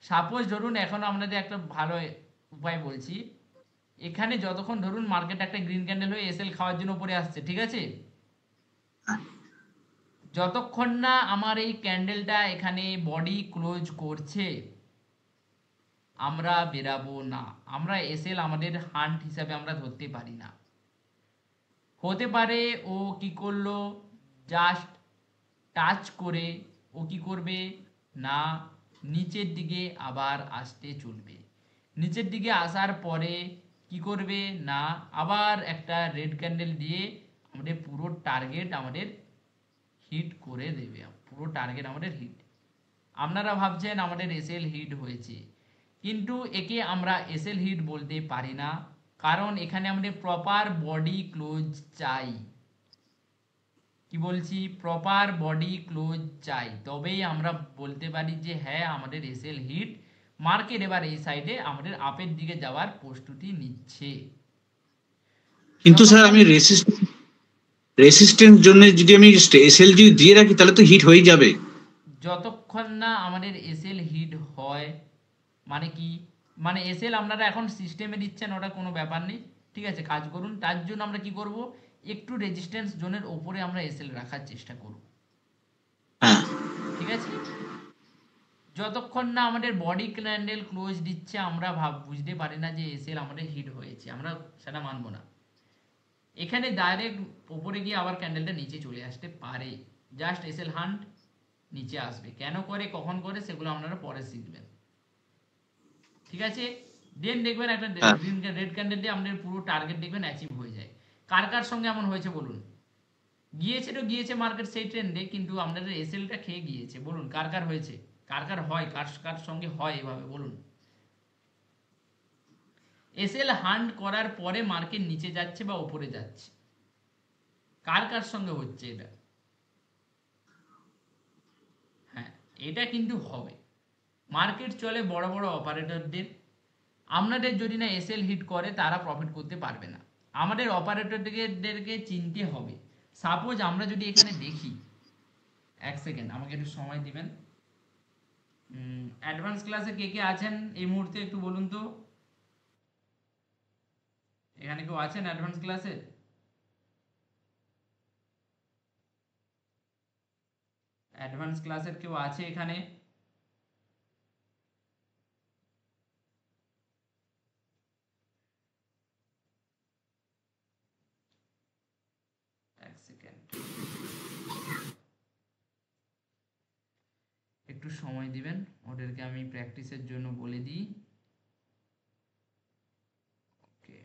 সাপোজ ধরুন এখন আপনাদের একটা ভালো উপায় বলছি, এখানে যতক্ষণ ধরুন মার্কেট একটা গ্রিন ক্যান্ডেল হয়ে এসএল খাওয়ার জন্য উপরে আসছে, ঠিক আছে, যতক্ষণ না আমার এই ক্যান্ডেলটা এখানে বডি ক্লোজ করছে আমরা বেরাবো না, আমরা এসএল আমাদের হান্ট হিসাবে আমরা ধরতে পারি না। হতে পারে ও কি করলো, জাস্ট টাচ করে ও কি করবে না নিচের দিকে আবার আসতে চলবে, নিচের দিকে আসার পরে কি করবে না আবার একটা রেড ক্যান্ডেল দিয়ে আমাদের পুরো টার্গেট আমাদের হিট করে দেবে, পুরো টার্গেট আমাদের হিট। আপনারা ভাবছেন আমাদের এসএল হিট হয়েছে, কিন্তু একে আমরা এসএল হিট বলতে পারি না, কারণ এখানে আমাদের প্রপার বডি ক্লোজ চাই। কি বলছি? প্রপার বডি ক্লোজ চাই, তবেই আমরা বলতে পারি যে হ্যাঁ আমাদের এসএল হিট, মার্কেট এবার এই সাইডে আমাদের আপের দিকে যাওয়ার প্রস্তুতি নিচ্ছে। কিন্তু স্যার আমি রেসিস্ট্যান্স জন্য যদি আমি এসএল যদি দিয়ে রাখি তাহলে তো হিট হয়ে যাবে। যতক্ষণ না আমাদের এসএল হিট হয়, মানে কি, মানে এসএল আপনারা এখন সিস্টেমে দিচ্ছেন ওটা কোনো ব্যাপার নেই, ঠিক আছে কাজ করুন, তার জন্য আমরা কি করব একটু রেজিস্ট্যান্স জোনের উপরে আমরা এসএল রাখার চেষ্টা করব, ঠিক আছে। যতক্ষণ না আমাদের বডি ক্যান্ডেল ক্লোজ দিচ্ছে আমরা বুঝতে পারি না যে এসএল আমাদের হিট হয়েছে, আমরা সেটা মানবো না। এখানে ডাইরেক্ট উপরে গিয়ে আবার ক্যান্ডেলটা নিচে চলে আসতে পারে, জাস্ট এসএল হান্ট নিচে আসবে, কেন করে কখন করে সেগুলো আপনারা পরে শিখবেন, ঠিক আছে। দেন দেখবেন একটা রেড ক্যান্ডেল দিয়ে আমাদের পুরো টার্গেট দেখবেন অ্যাচিভ হয়ে যায়। কার কার সঙ্গে এমন হয়েছে বলুন? গিয়েছে তো গিয়েছে মার্কেট সেই ট্রেন্ডে, কিন্তু আপনাদের এসএলটা খেয়ে গিয়েছে, বলুন কার কার হয়েছে, কার কার হয়, কার সঙ্গে হয় এভাবে বলুন? এসএল হান্ট করার পরে মার্কেট নিচে যাচ্ছে বা উপরে যাচ্ছে, কার কার সঙ্গে হচ্ছে এটা? হ্যাঁ এটা কিন্তু হবে, মার্কেট চলে বড় বড় অপারেটরদের, আপনাদের যদি না এসএল হিট করে তারা প্রফিট করতে পারবে না, আমাদের অপারেটরদেরকে চিনতে হবে। সাপোজ আমরা যদি এখানে দেখি, এক সেকেন্ড আমাকে একটু সময় দিবেন, অ্যাডভান্স ক্লাসে কে কে আছেন এই মুহূর্তে একটু বলুন তো, এখানে কেউ আছেন অ্যাডভান্স ক্লাসে? অ্যাডভান্স ক্লাসের কেউ আছে এখানে? এক সেকেন্ড, একটু সময় দিবেন, ওদেরকে আমি প্র্যাকটিসের জন্য বলে দিই। ওকে,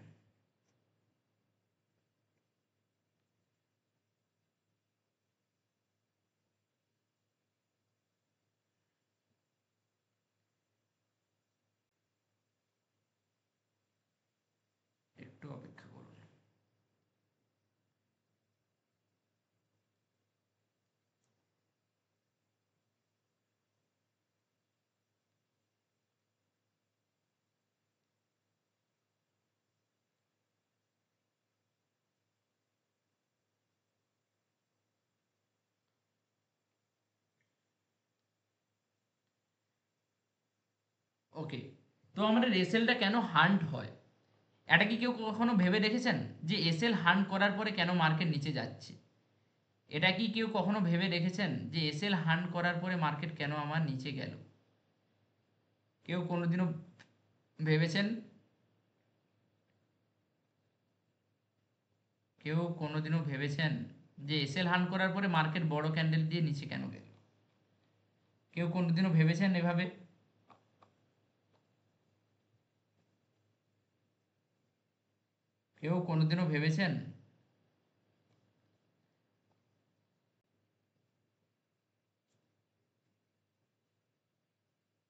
একটু অপেক্ষা করুন। ওকে, তো আমাদের এসএলটা কেন হান্ট হয়, এটা কি কেউ কখনো ভেবে দেখেছেন যে এসএল হান্ট করার পরে কেন মার্কেট নিচে যাচ্ছে? এটা কি কেউ কখনো ভেবে দেখেছেন যে এসএল হান্ট করার পরে মার্কেট কেন আমার নিচে গেল? কেউ কোনোদিনও ভেবেছেন? কেউ কোনোদিনও ভেবেছেন যে এসএল হান্ট করার পরে মার্কেট বড় ক্যান্ডেল দিয়ে নিচে কেন গেল? কেউ কোনোদিনও ভেবেছেন এভাবে? কেউ কোনোদিনও ভেবেছেন?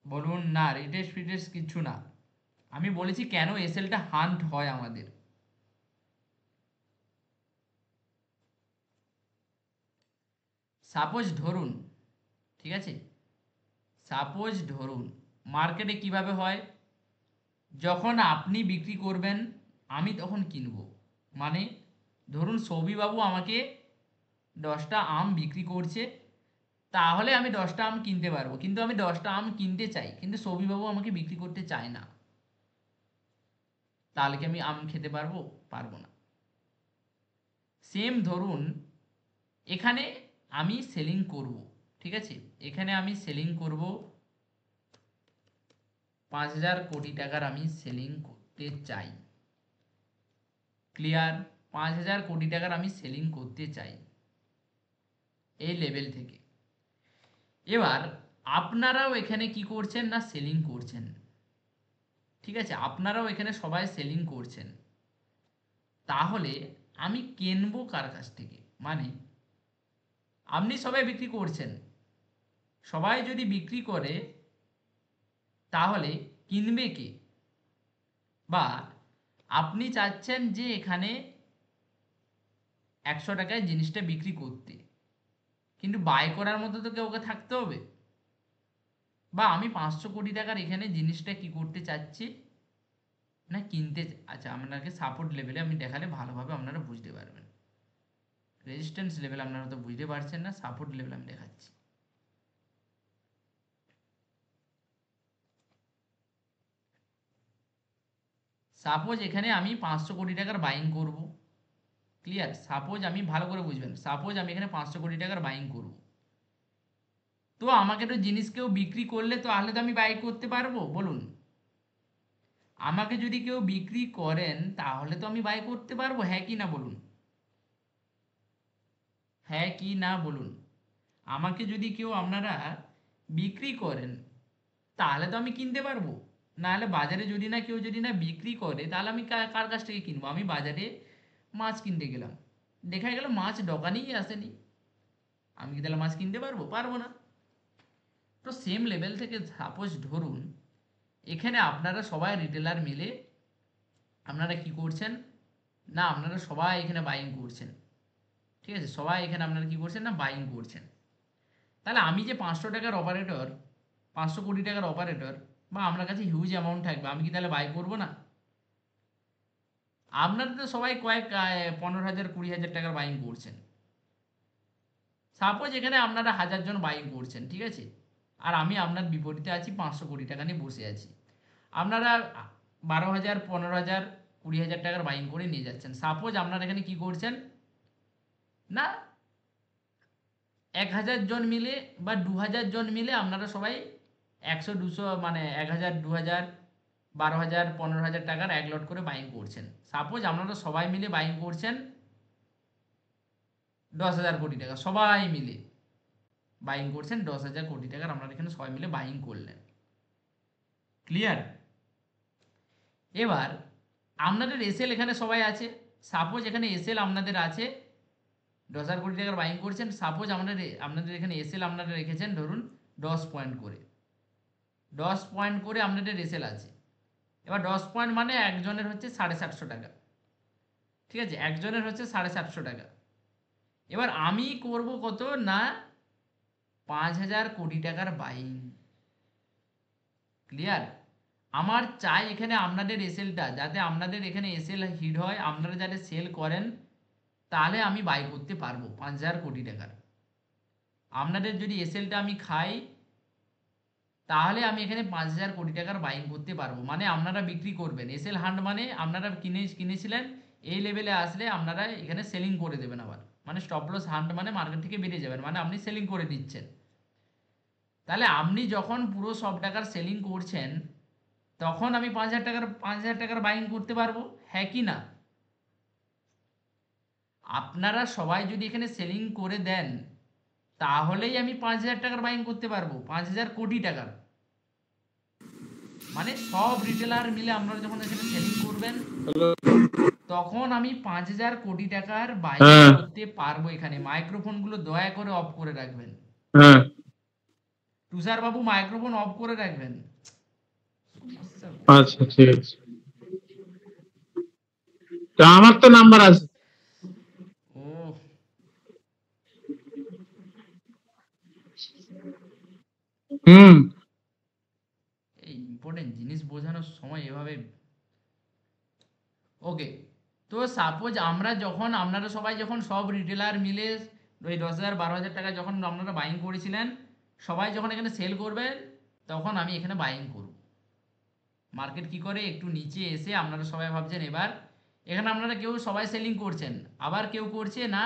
বলুন না, রিটেস্ট ফিটেস্ট কিছু না, আমি বলেছি কেন এসএলটা হান্ট হয় আমাদের। সাপোজ ধরুন, ঠিক আছে, সাপোজ ধরুন মার্কেটে কিভাবে হয়, যখন আপনি বিক্রি করবেন আমি তখন কিনবো। মানে ধরুন সৌভিবাবু আমাকে 10টা আম বিক্রি করছে, তাহলে আমি 10টা আম কিনতে পারবো, কিন্তু আমি 10টা আম কিনতে চাই, কিন্তু সৌভিবাবু আমাকে বিক্রি করতে চায় না, তাহলে কি আমি আম খেতে পারবো? পারবো না। সেম ধরুন এখানে আমি সেলিং করব, ঠিক আছে, এখানে আমি সেলিং করব 5000 কোটি টাকার আমি সেলিং করতে চাই। ক্লিয়ার? 5000 কোটি টাকার আমি সেলিং করতে চাই এই লেভেল থেকে। এবার আপনারাও এখানে কি করছেন না, সেলিং করছেন, ঠিক আছে, আপনারাও এখানে সবাই সেলিং করছেন, তাহলে আমি কিনবো কার কাছ থেকে? মানে আপনি সবাই বিক্রি করছেন, সবাই যদি বিক্রি করে তাহলে কিনবে কে? বা আপনি চাচ্ছেন যে এখানে 100 টাকায় জিনিসটা বিক্রি করতে, কিন্তু বাই করার মতো তো কেউকে থাকতে হবে। বা আমি 500 কোটি টাকার এখানে জিনিসটা কি করতে চাচ্ছি না, কিনতে। আচ্ছা, আপনাকে সাপোর্ট লেভেলে আমি দেখালে ভালোভাবে আপনারা বুঝতে পারবেন। রেজিস্ট্যান্স লেভেল আপনারা তো বুঝতে পারছেন না, সাপোর্ট লেভেল আমি দেখাচ্ছি। সাপোজ এখানে আমি 500 কোটি টাকার বাইং করব। ক্লিয়ার? সাপোজ, আমি ভালো করে বুঝবেন, সাপোজ আমি এখানে 500 কোটি টাকার বাইং করব, তো আমাকে তো জিনিস কেউ বিক্রি করলে তো তাহলে তো আমি বাই করতে পারবো। বলুন, আমাকে যদি কেউ বিক্রি করেন তাহলে তো আমি বাই করতে পারবো, হ্যাঁ কি না বলুন? হ্যাঁ কি না বলুন? আমাকে যদি কেউ আপনারা বিক্রি করেন তাহলে তো আমি কিনতে পারবো, নাহলে বাজারে যদি না কেউ যদি না বিক্রি করে তাহলে আমি কার কাছ থেকে কিনবো? আমি বাজারে মাছ কিনতে গেলাম, দেখা গেল মাছ দোকানেই আসেনি, আমি কি তাহলে মাছ কিনতে পারবো? পারবো না। তো সেম লেভেল থেকে সাপোজ ধরুন এখানে আপনারা সবাই রিটেলার মিলে আপনারা কি করছেন না, আপনারা সবাই এখানে বাইং করছেন, ঠিক আছে, সবাই এখানে আপনারা কি করছেন না, বাইং করছেন। তাহলে আমি যে 500 টাকার অপারেটর, 500 কোটি টাকার অপারেটর, বা আপনার কাছে হিউজ অ্যামাউন্ট থাকবে, আমি কি তাহলে বাই করবো না? আপনারা তো সবাই কয়েক 15,000 20,000 টাকার বাইং করছেন। সাপোজ এখানে আপনারা 1000 জন বাইং করছেন, ঠিক আছে, আর আমি আপনার বিপরীতে আছি, 500 কোটি টাকা নিয়ে বসে আছি, আপনারা 12,000 15,000 20,000 টাকার বাইং করে নিয়ে যাচ্ছেন। সাপোজ আপনারা এখানে কি করছেন না, 1000 জন মিলে বা 2000 জন মিলে আপনারা সবাই 100-200 মানে 1000 2000 12000 15000 টাকার এক লট করে বাইং করছেন। সাপোজ আপনারা সবাই মিলে বাইং করছেন 10,000 কোটি টাকা, সবাই মিলে বাইং করছেন 10,000 কোটি টাকার, আপনারা এখানে সবাই মিলে বাইং করলেন। ক্লিয়ার? এবার আপনাদের এসএল এখানে সবাই আছে, সাপোজ এখানে এসএল আপনাদের আছে 10,000 কোটি টাকার বাইং করছেন, সাপোজ আপনাদের এখানে এসএল আপনারা রেখেছেন ধরুন 10 পয়েন্ট করে, 10 পয়েন্ট করে আপনাদের এসএল আছে। এবার 10 পয়েন্ট মানে একজনের হচ্ছে 750 টাকা, ঠিক আছে, একজনের হচ্ছে 750 টাকা। এবার আমি করব কত না 5,000 কোটি টাকার বাইং। ক্লিয়ার? আমার চাই এখানে আপনাদের এসএলটা যাতে আপনাদের এখানে এসএল হিট হয়, আপনারা যাতে সেল করেন, তাহলে আমি বাই করতে পারবো 5,000 কোটি টাকার। আপনাদের যদি এসএলটা আমি খাই তাহলে আমি এখানে 5,000 কোটি টাকার বাইং করতে পারবো। মানে আপনারা বিক্রি করবেন এসএল হান্ড, মানে আপনারা কিনেছিলেন, এই লেভেলে আসলে আপনারা এখানে সেলিং করে দেবেন আবার, মানে স্টপ লস হান্ড মানে মার্কেট থেকে বেরিয়ে যাবেন, মানে আপনি সেলিং করে দিচ্ছেন। তাহলে আপনি যখন পুরো সব টাকার সেলিং করছেন তখন আমি 5,000 টাকার বাইং করতে পারবো, হ্যাঁ কি না? আপনারা সবাই যদি এখানে সেলিং করে দেন তাহলেই আমি 5,000 টাকার বাইং করতে পারবো, 5,000 কোটি টাকার। মানে সব রিটেলার মিলে আপনারা যখন এখানে সেলিং করবেন তখন আমি 5,000 কোটি টাকার বাইং করতে পারবো। এখানে মাইক্রোফোন গুলো দয়া করে অফ করে রাখবেন। তুষার বাবু মাইক্রোফোন অফ করে রাখবেন। আচ্ছা ঠিক আছে, তো আমার তো নাম্বার আছে। ও এই ইম্পর্টেন্ট জিনিস বোঝানোর সময় এভাবে। ওকে, তো সাপোজ আপনারা সবাই যখন সব রিটেলার মিলে ওই 10,000 12,000 টাকা যখন আপনারা বাইং করেছিলেন, সবাই যখন এখানে সেল করবেন তখন আমি এখানে বাইং করব। মার্কেট কি করে একটু নিচে এসে আপনারা সবাই ভাবছেন এবার এখানে আপনারা কেউ সবাই সেলিং করছেন, আবার কেউ করছে না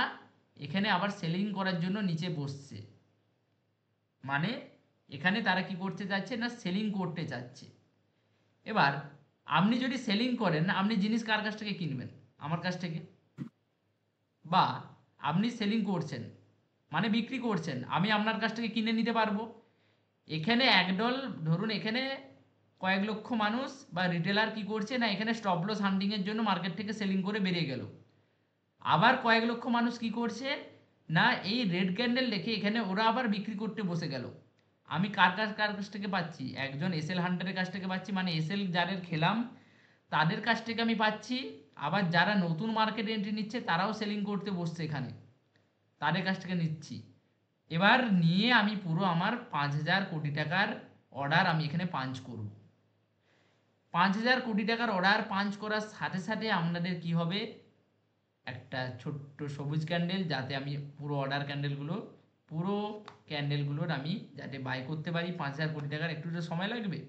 এখানে আবার সেলিং করার জন্য নিচে বসছে, মানে এখানে তারা কি করতে চাচ্ছে না সেলিং করতে চাচ্ছে। এবার আপনি যদি সেলিং করেন, আপনি জিনিস কার কাছ থেকে কিনবেন? আমার কাছ থেকে। বা আপনি সেলিং করছেন মানে বিক্রি করছেন, আমি আপনার কাছ থেকে কিনে নিতে পারবো। এখানে একদল ধরুন এখানে কয়েক লক্ষ মানুষ বা রিটেলার কি করছে না এখানে স্টপ লস হান্টিং এর জন্য মার্কেট থেকে সেলিং করে বেরিয়ে গেল। আবার কয়েক লক্ষ মানুষ কি করছে না এই রেড ক্যান্ডেল দেখে এখানে ওরা আবার বিক্রি করতে বসে গেল। আমি কার কাছ থেকে পাচ্ছি? একজন এসএল হান্টারের কাছ থেকে পাচ্ছি, মানে এসএল যাদের খেলাম তাদের কাছ থেকে আমি পাচ্ছি। আবার যারা নতুন মার্কেট এন্ট্রি নিচ্ছে তারাও সেলিং করতে বসছে এখানে, তাদের কাছ থেকে নিচ্ছি। এবার নিয়ে আমি পুরো আমার 5,000 কোটি টাকার অর্ডার আমি এখানে পাঞ্চ করব। 5,000 কোটি টাকার অর্ডার পাঞ্চ করার সাথে সাথে আপনাদের কি হবে, একটা ছোট্ট সবুজ ক্যান্ডেল, যাতে আমি পুরো অর্ডার ক্যান্ডেলগুলোর আমি যাতে বাই করতে পারি 5,000 কোটি টাকার। একটু তো সময় লাগবে।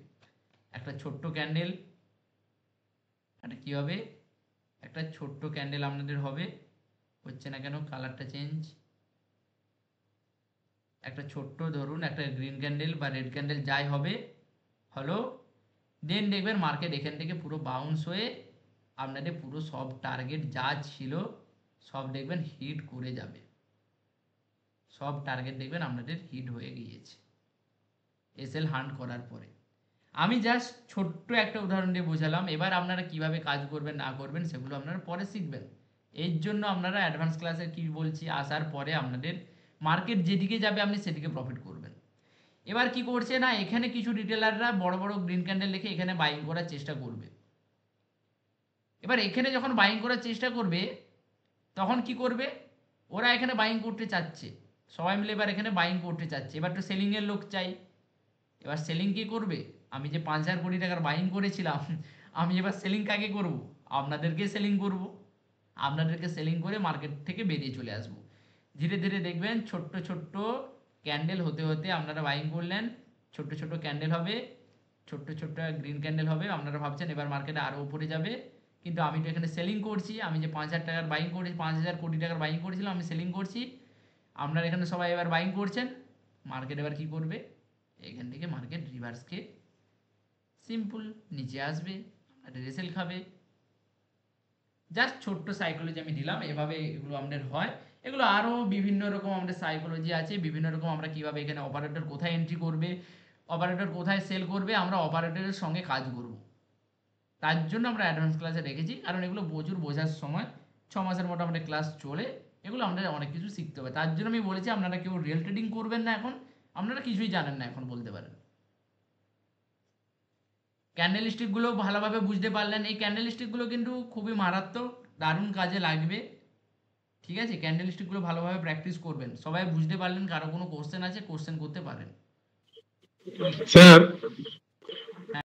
একটা ছোট্ট ক্যান্ডেল, এটা কি হবে, একটা ছোট্ট ক্যান্ডেল আপনাদের হবে, হচ্ছে না কেন কালারটা চেঞ্জ, একটা ছোট্ট ধরুন একটা গ্রিন ক্যান্ডেল বা রেড ক্যান্ডেল যাই হবে হলো। দেন দেখবেন মার্কেট এখান থেকে পুরো বাউন্স হয়ে আপনাদের পুরো সব টার্গেট যা ছিল সব দেখবেন হিট করে যাবে, সব টার্গেট দেখবেন আপনাদের হিট হয়ে গিয়েছে এসএল হান্ট করার পরে। আমি জাস্ট ছোট্ট একটা উদাহরণ দিয়ে বোঝালাম। এবার আপনারা কিভাবে কাজ করবেন না করবেন সেগুলো আপনারা পরে শিখবেন। এর জন্য আপনারা অ্যাডভান্স ক্লাসে কি বলছি আসার পরে আপনাদের মার্কেট যেদিকে যাবে আপনি সেদিকে প্রফিট করবেন। এবার কি করছে না এখানে কিছু রিটেলাররা বড় বড় গ্রিন ক্যান্ডেল দেখে এখানে বাইং করার চেষ্টা করবে। এবার এখানে যখন বাইং করার চেষ্টা করবে তখন কি করবে, ওরা এখানে বাইং করতে চাচ্ছে, সবাই মিলে এবার এখানে বাইং করতে চাচ্ছে। এবার তো সেলিংয়ের লোক চাই। এবার সেলিং কে করবে? আমি যে 5,000 কোটি টাকার বাইং করেছিলাম আমি এবার সেলিং কাকে করব? আপনাদেরকে সেলিং করব। আপনাদেরকে সেলিং করে মার্কেট থেকে বেরিয়ে চলে আসবো। ধীরে ধীরে দেখবেন ছোট্ট ছোট্ট ক্যান্ডেল হতে হতে আপনারা বাইং করলেন, ছোট্ট ছোট্ট ক্যান্ডেল হবে, ছোট্ট ছোট্ট গ্রিন ক্যান্ডেল হবে। আপনারা ভাবছেন এবার মার্কেটে আরও উপরে যাবে, কিন্তু আমি তো এখানে সেলিং করছি। আমি যে 5,000 টাকার বাইং করেছি, 5,000 কোটি টাকার বাইং করেছিলাম আমি সেলিং করছি। আপনারা এখানে সবাই এবার বাইং করছেন, মার্কেট এবার কি করবে, এখান থেকে মার্কেট রিভার্স খেয়ে সিম্পল নিচে আসবে, আপনার রেসেল খাবে। জাস্ট ছোট্ট সাইকোলজি আমি দিলাম, এভাবে এগুলো আমাদের হয়। এগুলো আরও বিভিন্ন রকম আমাদের সাইকোলজি আছে, বিভিন্ন রকম আমরা কীভাবে এখানে অপারেটর কোথায় এন্ট্রি করবে, অপারেটর কোথায় সেল করবে, আমরা অপারেটরের সঙ্গে কাজ করব। তার জন্য আমরা অ্যাডভান্স ক্লাসে রেখেছি, কারণ এগুলো প্রচুর বোঝার সময় 6 মাসের মোটামুটি ক্লাস চলে, এগুলো আমাদের অনেক কিছু শিখতে হবে। তার জন্য আমি বলেছি আপনারা কেউ রিয়েল ট্রেডিং করবেন না, এখন আপনারা কিছুই জানেন না এখন বলতে পারেন। ক্যান্ডেল স্টিকগুলো ভালোভাবে বুঝতে পারলেন, এই ক্যান্ডেল স্টিকগুলো কিন্তু খুবই মারাত্মক, দারুণ কাজে লাগবে। ঠিক আছে, ক্যান্ডেল স্টিকগুলো ভালোভাবে প্র্যাকটিস করবেন। সবাই বুঝতে পারলেন? কারো কোনো কোশ্চেন আছে, কোশ্চেন করতে পারেন। স্যার